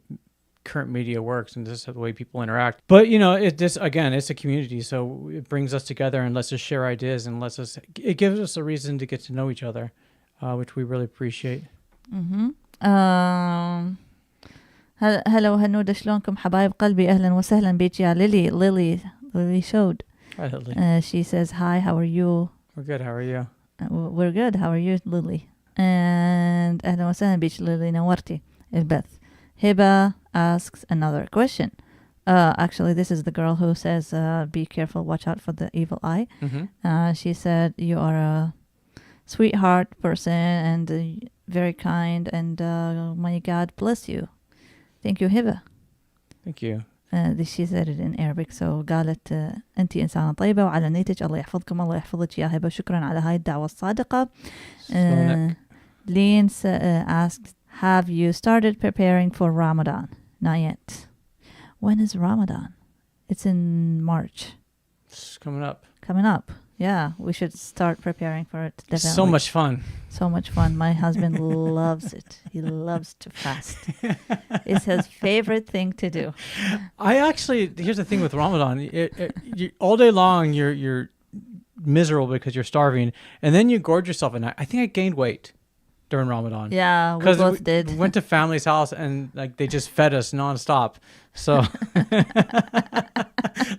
current media works, and this is the way people interact. But it's a community, so it brings us together and lets us share ideas and it gives us a reason to get to know each other, which we really appreciate. هلا وهنودة شلونكم حبايب قلبي. أهلا وسهلا بيك يا Lily showed. Hi, Lily. She says hi. How are you? We're good. How are you? We're good. How are you, Lily? And أهلا وسهلا بيك Lily. نورتي البث. Hiba asks another question. Actually, this is the girl who says, be careful, watch out for the evil eye. Mm-hmm. She said, you are a sweetheart person and very kind, and may God bless you. Thank you, Hiba. Thank you. She said it in Arabic, so قالت أنت إنسانة طيبة وعلى نيتك الله يحفظكم الله يحفظك يا هبة. شكرا على هاي الدعوة الصادقة. Lean asked, have you started preparing for Ramadan? Not yet. When is Ramadan? It's in March. It's coming up. Coming up. Yeah, we should start preparing for it. Definitely. So much fun. So much fun. My husband loves it. He loves to fast. It's his favorite thing to do. Here's the thing with Ramadan. All day long, you're miserable because you're starving, and then you gorge yourself at night. I think I gained weight during Ramadan. Yeah, we both did. We went to family's house and they just fed us nonstop. So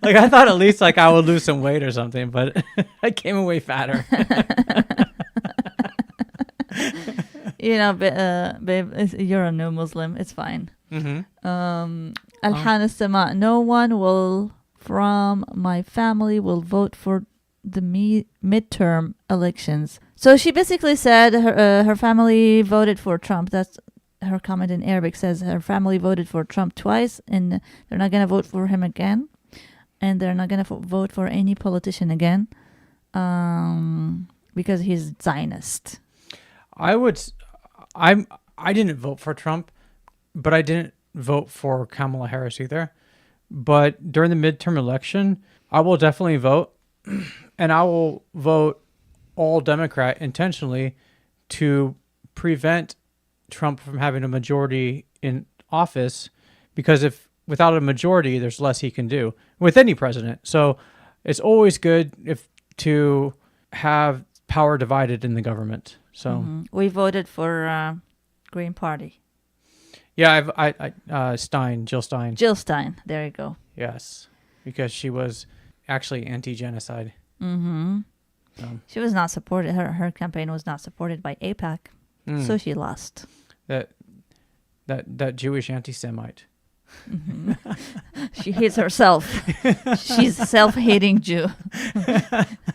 I thought at least I would lose some weight or something, but I came away fatter. Babe, you're a new Muslim. It's fine. Mm-hmm. Alhan Sama, no one from my family will vote for the midterm elections. So she basically said her family voted for Trump. That's her comment in Arabic. Says her family voted for Trump twice, and they're not going to vote for him again, and they're not going to vote for any politician again, because he's Zionist. I didn't vote for Trump, but I didn't vote for Kamala Harris either. But during the midterm election, I will definitely vote, and I will vote all Democrat intentionally to prevent Trump from having a majority in office, because without a majority, there's less he can do with any president. So it's always good to have power divided in the government. So we voted for Green Party. Yeah, Jill Stein. Jill Stein. There you go. Yes, because she was actually anti-genocide. Mm-hmm. She was not supported. Her campaign was not supported by AIPAC, so she lost. That Jewish anti-Semite. Mm-hmm. She hates herself. She's a self-hating Jew.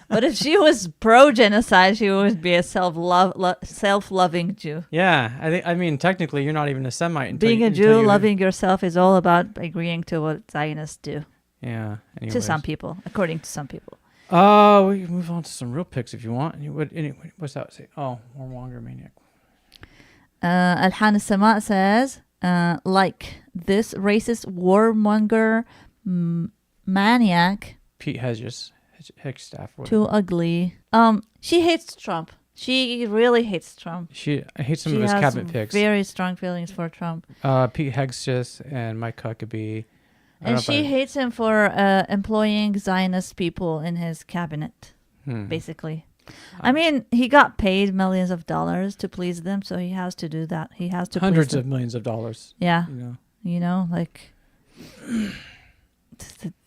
But if she was pro-genocide, she would be a self-loving Jew. Yeah, I mean, technically, you're not even a Semite. Being a Jew, loving yourself is all about agreeing to what Zionists do. Yeah. Anyways. To some people, according to some people. We can move on to some real picks if you want. What's that say? Oh, Warmonger Maniac. Alhan Sama says, like this racist warmonger maniac. Pete Hedges, Hickstaff. Too ugly. She hates Trump. She really hates Trump. I hate some of his cabinet picks. Very strong feelings for Trump. Pete Hedges and Mike Huckabee. And she hates him for employing Zionist people in his cabinet, basically. I mean, he got paid millions of dollars to please them, so he has to do that. He has to hundreds of millions of dollars. Yeah. Like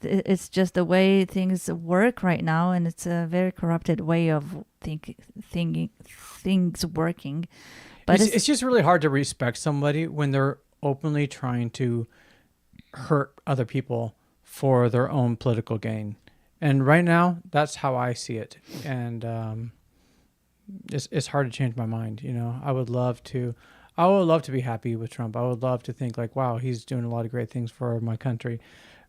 it's just the way things work right now, and it's a very corrupted way of things working. But it's just really hard to respect somebody when they're openly trying to hurt other people for their own political gain. And right now, that's how I see it. And it's hard to change my mind. I would love to be happy with Trump. I would love to think like, wow, he's doing a lot of great things for my country.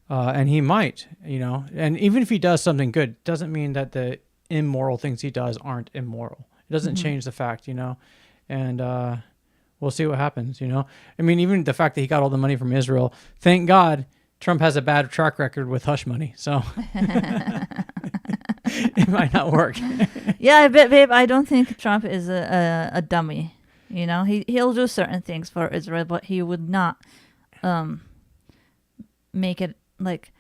And he might, and even if he does something good, doesn't mean that the immoral things he does aren't immoral. It doesn't change the fact, and we'll see what happens, I mean, even the fact that he got all the money from Israel, thank God Trump has a bad track record with hush money, so it might not work. Yeah, babe, I don't think Trump is a dummy. He'll do certain things for Israel, but he would not make it like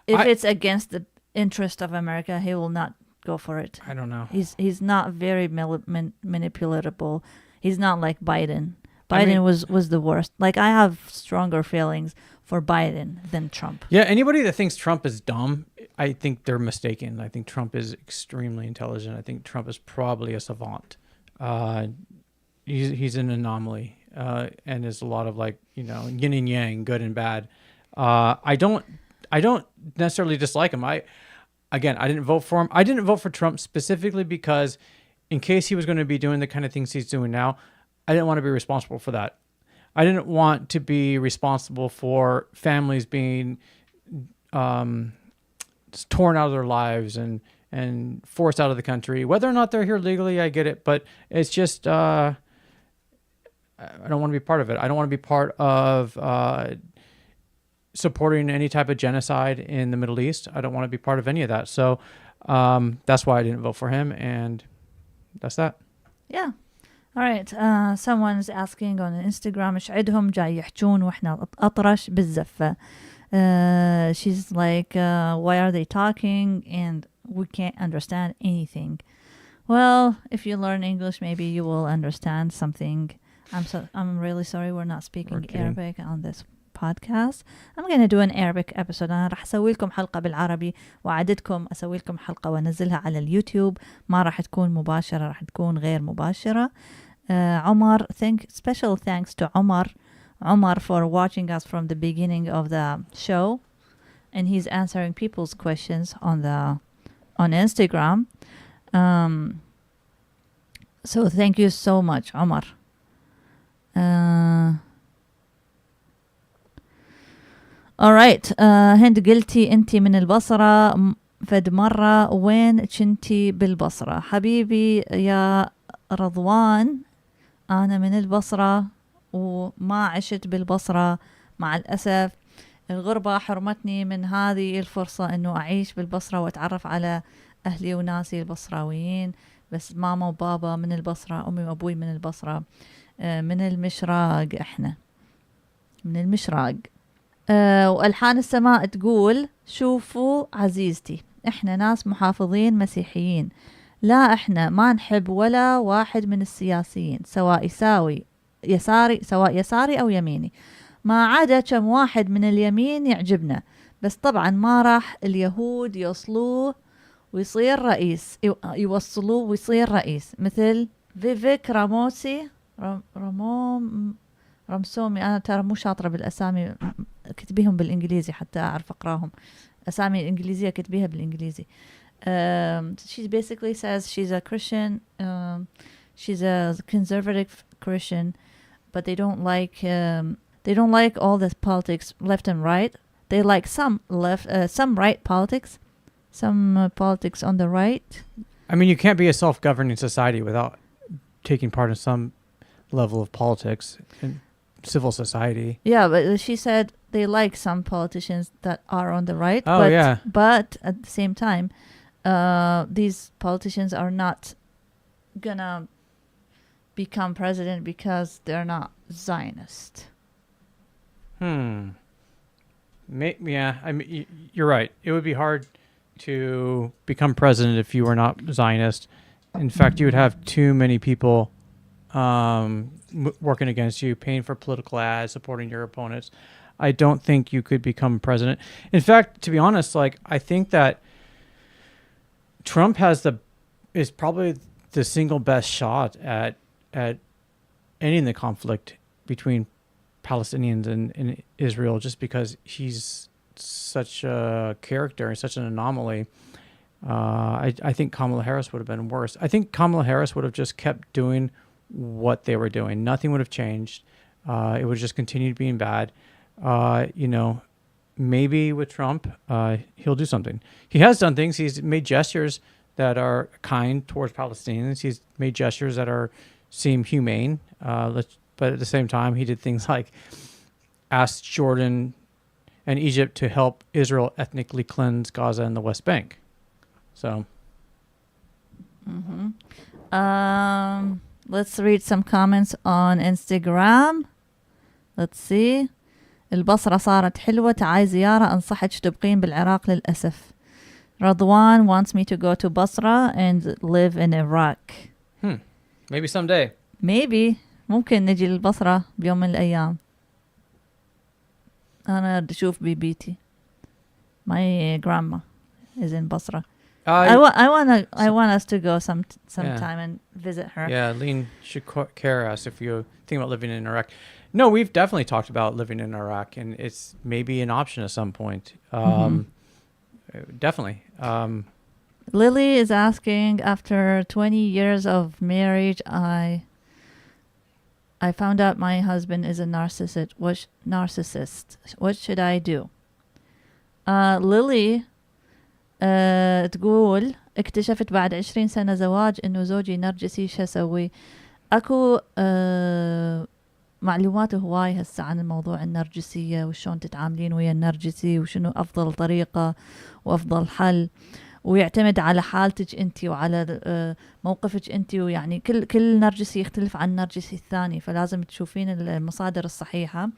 if it's against the interest of America, he will not go for it. I don't know. He's not very manipulatable. He's not like Biden. Biden was the worst. Like, I have stronger feelings for Biden than Trump. Yeah, anybody that thinks Trump is dumb, I think they're mistaken. I think Trump is extremely intelligent. I think Trump is probably a savant. He's an anomaly, and there's a lot of yin and yang, good and bad. I don't necessarily dislike him. I didn't vote for him. I didn't vote for Trump specifically because in case he was going to be doing the kind of things he's doing now, I didn't want to be responsible for that. I didn't want to be responsible for families being torn out of their lives and forced out of the country. Whether or not they're here legally, I get it, but it's just I don't want to be part of it. I don't want to be part of supporting any type of genocide in the Middle East. I don't want to be part of any of that. So that's why I didn't vote for him, and that's that. Yeah. All right. Someone's asking on Instagram إيش عندهم جاي يحجون وإحنا أطرش بالزفة. She's like, why are they talking and we can't understand anything? Well, if you learn English, maybe you will understand something. I'm really sorry we're not speaking Arabic on this podcast. I'm going to do an Arabic episode. أنا راح أسوي لكم حلقة بالعربي وعدتكم أسوي لكم حلقة وأنزلها على اليوتيوب. ما راح تكون مباشرة، راح تكون غير مباشرة. Omar, special thanks to Omar for watching us from the beginning of the show, and he's answering people's questions on Instagram. So thank you so much, Omar. All right. هند قلتي انتي من البصرة فد مرة وين كنتي بالبصرة؟ حبيبي يا رضوان، أنا من البصرة وما عشت بالبصرة مع الأسف. الغربة حرمتني من هذه الفرصة أنه أعيش بالبصرة وأتعرف على أهلي وناسي البصراويين، بس ماما وبابا من البصرة، أمي وأبوي من البصرة، من المشراق. إحنا من المشراق. وألحان السماء تقول شوفوا عزيزتي، إحنا ناس محافظين مسيحيين، لا إحنا ما نحب ولا واحد من السياسيين سواء يساري أو يميني، ما عدا كم واحد من اليمين يعجبنا، بس طبعا ما راح اليهود يوصلوه ويصير رئيس، يوصلوه ويصير رئيس، مثل فيفيك راموسي رمسومي. أنا ترى مو شاطرة بالأسامي، كتبيهم بالإنجليزي حتى أعرف أقراهم. أسامي الإنجليزية كتبيها بالإنجليزي. She basically says she's a Christian, she's a conservative Christian, but they don't like all this politics left and right. They like some right politics, some politics on the right. I mean, you can't be a self-governing society without taking part in some level of politics and civil society. Yeah, but she said they like some politicians that are on the right. Oh, but, yeah. But at the same time, these politicians are not gonna become president because they're not Zionist. Yeah, I mean, you're right. It would be hard to become president if you were not Zionist. In fact, you would have too many people working against you, paying for political ads, supporting your opponents. I don't think you could become president. In fact, to be honest, like, I think that Trump is probably the single best shot at ending the conflict between Palestinians and Israel, just because he's such a character and such an anomaly. I think Kamala Harris would have been worse. I think Kamala Harris would have just kept doing what they were doing. Nothing would have changed. It would have just continued being bad. Maybe with Trump, he'll do something. He has done things. He's made gestures that are kind towards Palestinians. He's made gestures that seem humane. But at the same time, he did things like asked Jordan and Egypt to help Israel ethnically cleanse Gaza and the West Bank. So. Let's read some comments on Instagram. Let's see. البصرة صارت حلوة، تعاي زيارة، أنصحك تبقين بالعراق للأسف. رضوان wants me to go to Basra and live in Iraq. Maybe someday. Maybe. ممكن نجي للبصرة بيوم من الأيام. أنا بدي أشوف بيبيتي. My grandma is in Basra. I want us to go sometime and visit her. Yeah, Lean Shakir asked if you're thinking about living in Iraq. No, we've definitely talked about living in Iraq, and it's maybe an option at some point. Definitely. Lily is asking, after 20 years of marriage, I found out my husband is a narcissist. What should I do? Lily تقول اكتشفت بعد 20 سنة زواج انه زوجي نرجسي، شو اسوي؟ اكو معلومات هواي هسه عن الموضوع النرجسية وشون تتعاملين ويا النرجسي وشنو افضل طريقة وافضل حل، ويعتمد على حالتك انت وعلى موقفك انت، ويعني كل نرجسي يختلف عن النرجسي الثاني، فلازم تشوفين المصادر الصحيحة.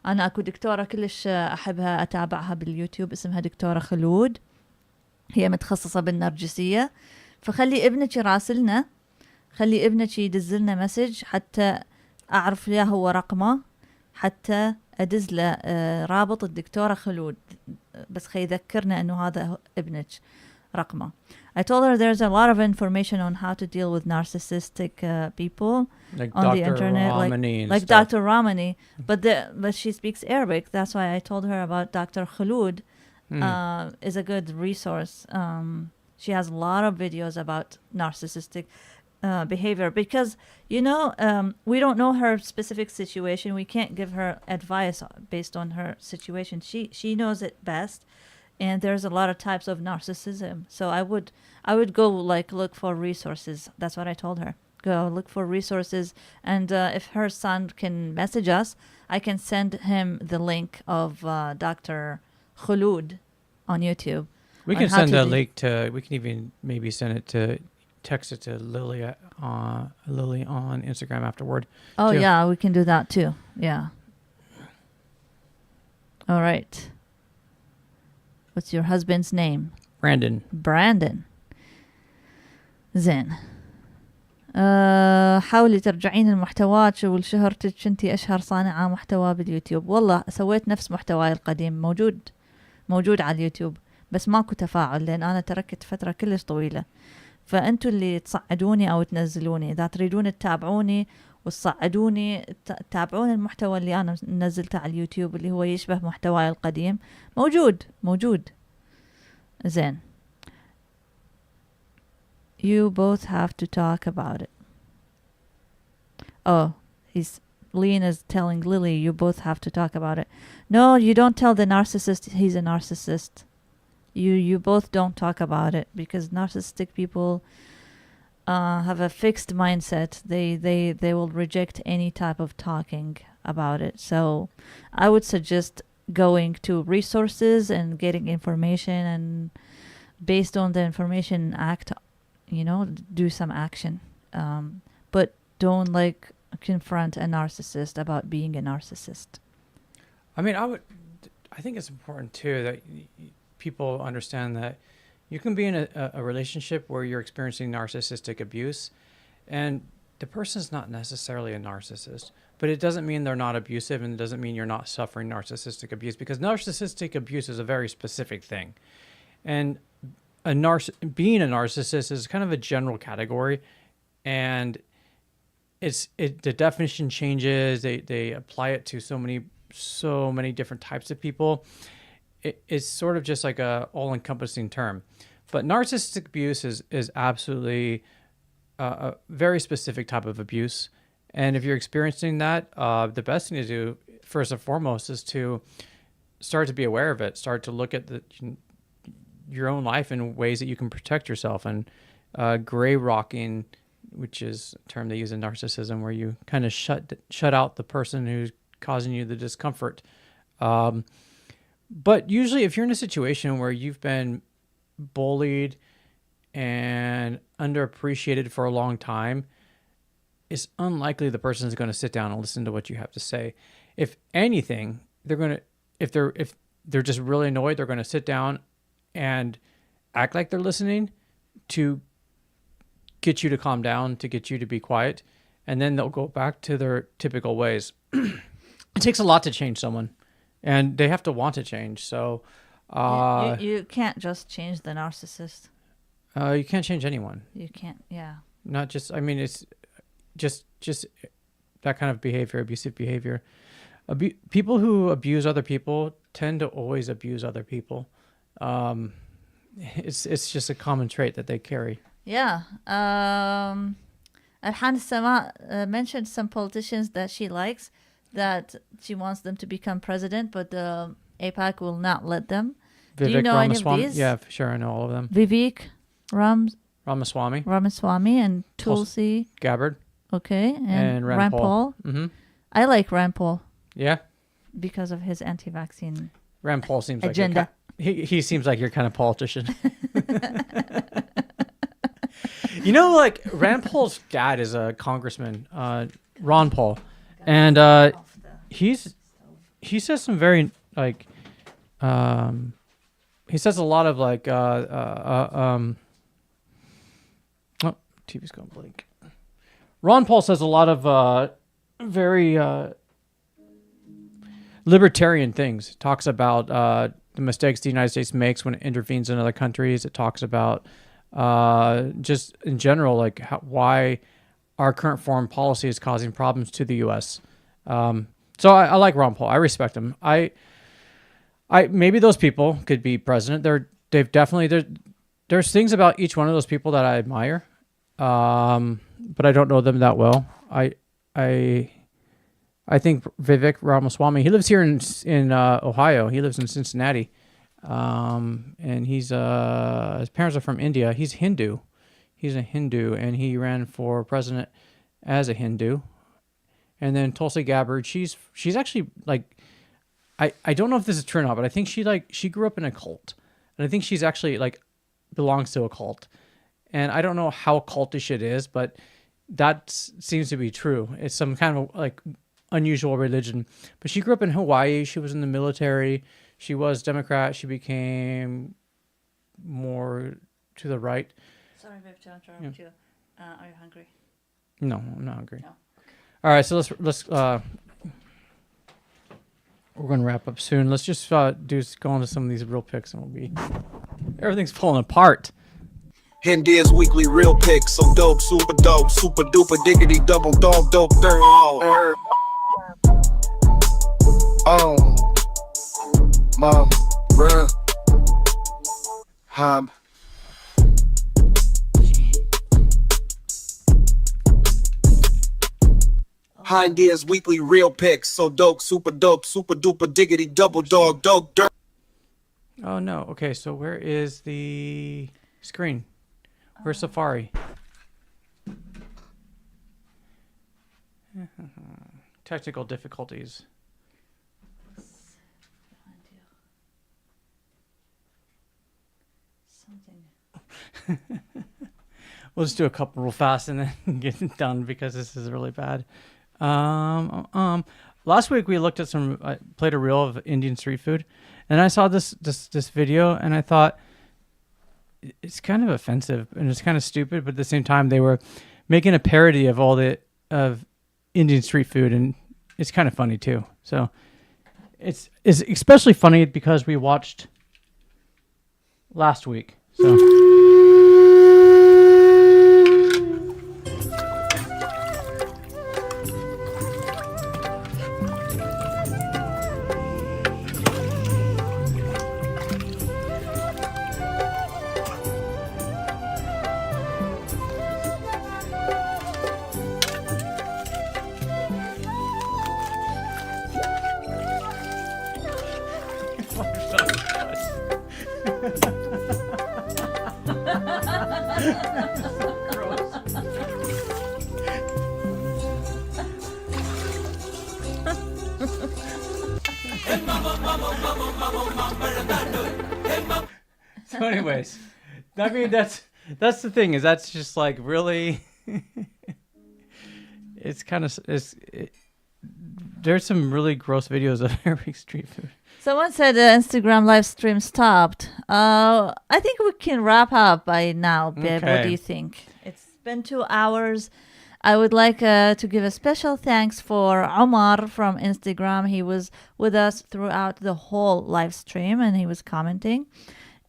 انا اكو دكتورة كلش احبها اتابعها باليوتيوب اسمها دكتورة خلود، هي متخصصة بالنرجسية، فخلي ابنك يراسلنا، خلي ابنك يدزلنا مسج حتى أعرف له هو رقمه، حتى أدز له رابط الدكتورة خلود، بس يذكرنا أنه هذا ابنك رقمه. I told her there's a lot of information on how to deal with narcissistic people like on Dr. the internet, Ramani like stuff. Dr. Ramani, but she speaks Arabic. That's why I told her about Dr. Khulud. Is a good resource. She has a lot of videos about narcissistic behavior, because we don't know her specific situation. We can't give her advice based on her situation. She knows it best, and there's a lot of types of narcissism. So I would go look for resources. That's what I told her. Go look for resources, and if her son can message us, I can send him the link of Dr. Khulud on YouTube. We can send a link to. We can even maybe text it to Lily on Instagram afterward. Oh too. Yeah, we can do that too. Yeah. All right. What's your husband's name? Brandon. زين. حاولي ترجعين المحتوات والشهرتك، كنتي أشهر صانعة محتوى باليوتيوب. والله سويت نفس محتواي القديم، موجود على اليوتيوب، بس ماكو تفاعل لأن أنا تركت فترة كلش طويلة. فأنتوا اللي تصعدوني أو تنزلوني، إذا تريدون تتابعوني وتصعدوني تتابعون المحتوى اللي أنا نزلته على اليوتيوب اللي هو يشبه محتواي القديم، موجود زين. You both have to talk about it. Oh, Lean is telling Lily, you both have to talk about it. No, you don't tell the narcissist he's a narcissist. You both don't talk about it because narcissistic people have a fixed mindset. They will reject any type of talking about it. So I would suggest going to resources and getting information, and based on the information act, do some action. But don't confront a narcissist about being a narcissist. I mean, I think it's important too that people understand that you can be in a relationship where you're experiencing narcissistic abuse, and the person's not necessarily a narcissist, but it doesn't mean they're not abusive, and it doesn't mean you're not suffering narcissistic abuse, because narcissistic abuse is a very specific thing. And being a narcissist is kind of a general category, and the definition changes. They apply it to so many different types of people. It's sort of just like a all-encompassing term. But narcissistic abuse is absolutely a very specific type of abuse. And if you're experiencing that, the best thing to do, first and foremost, is to start to be aware of it. Start to look at your own life in ways that you can protect yourself. And gray rocking, which is a term they use in narcissism, where you kind of shut out the person who's causing you the discomfort. But usually if you're in a situation where you've been bullied and underappreciated for a long time, it's unlikely the person is going to sit down and listen to what you have to say. If anything, if they're just really annoyed, they're going to sit down and act like they're listening to get you to calm down, to get you to be quiet, and then they'll go back to their typical ways. It takes a lot to change someone, and they have to want to change. So you can't just change the narcissist. You can't change anyone. You can't, yeah. Not just, I mean, it's just that kind of behavior, abusive behavior. People who abuse other people tend to always abuse other people. It's just a common trait that they carry. Yeah. Alhan Sama mentioned some politicians that she likes, that she wants them to become president, but the AIPAC will not let them. Vivek Do you know any of Ramaswamy? these? Yeah, for sure, I know all of them. Vivek Ramaswamy and Tulsi Gabbard. Okay, and Rand Paul. Mm-hmm. I like Rand Paul. Yeah, because of his anti-vaccine Rand Paul seems agenda. Like he seems like your kind of politician. Like Rand Paul's dad is a congressman, Ron Paul, and he says some very he says a lot of oh, TV's going blank. Ron Paul says a lot of very libertarian things. Talks about the mistakes the United States makes when it intervenes in other countries. It talks about just in general, why our current foreign policy is causing problems to the U.S. So I like Ron Paul. I respect him. I maybe those people could be president. There's things about each one of those people that I admire, but I don't know them that well. I think Vivek Ramaswamy, he lives here in Ohio. He lives in Cincinnati. And he's his parents are from India. He's Hindu. He's a Hindu, and he ran for president as a Hindu. And then Tulsi Gabbard, she's actually I don't know if this is true or not, but I think she grew up in a cult. And I think she's actually belongs to a cult. And I don't know how cultish it is, but that seems to be true. It's some kind of unusual religion. But she grew up in Hawaii. She was in the military. She was Democrat. She became more to the right. Sorry, babe, to interrupt you. Are you hungry? No, I'm not hungry. No. All right, so let's we're going to wrap up soon. Let's just go into some of these real picks, and we'll be Everything's falling apart. Hind Deer's weekly real picks, so dope, super duper diggity double dog dope dirt. Oh, mom, bruh, hob. Hind Deer's weekly real picks, so dope, super duper diggity double dog dope dirt. Oh no. Okay, so where is the screen? Where's Safari? Technical difficulties. We'll just do a couple real fast and then get it done because this is really bad. Last week we looked at I played a reel of Indian street food, and I saw this video and I thought it's kind of offensive and it's kind of stupid, but at the same time they were making a parody of of Indian street food, and it's kind of funny too. So it's especially funny because we watched last week. So. So anyways, I mean, that's the thing, is that's just like really, it's kind of, there's some really gross videos of Arabic street food. Someone said the Instagram live stream stopped. I think we can wrap up by now, babe. Okay. What do you think? It's been 2 hours. I would like to give a special thanks for Omar from Instagram. He was with us throughout the whole live stream and he was commenting.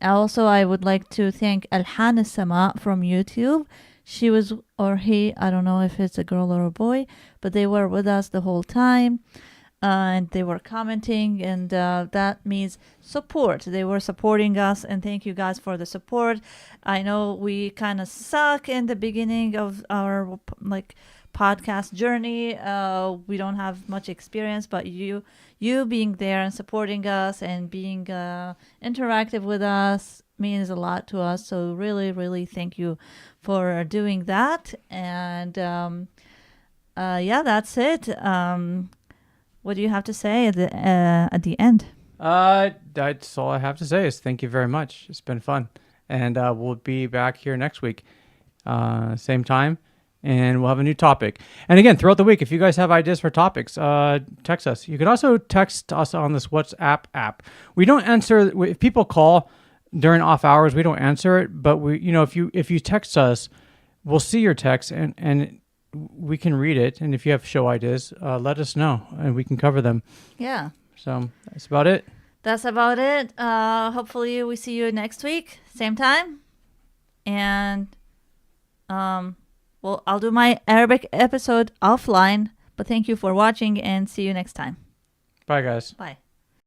Also, I would like to thank Alhan Sama from YouTube. She was, or he, I don't know if it's a girl or a boy, but they were with us the whole time. And they were commenting, and that means support. They were supporting us, and thank you guys for the support. I know we kind of suck in the beginning of our podcast journey. We don't have much experience, but you being there and supporting us and being interactive with us means a lot to us. So really, really thank you for doing that. And yeah, that's it. What do you have to say at the end? That's all I have to say is thank you very much. It's been fun. And we'll be back here next week, same time, and we'll have a new topic. And again, throughout the week, if you guys have ideas for topics, text us. You can also text us on this WhatsApp app. We don't answer, if people call during off hours, we don't answer it, but if you text us, we'll see your text and we can read it, and if you have show ideas, let us know, and we can cover them. Yeah. So that's about it. That's about it. Hopefully we see you next week, same time. And well, I'll do my Arabic episode offline, but thank you for watching, and see you next time. Bye, guys. Bye.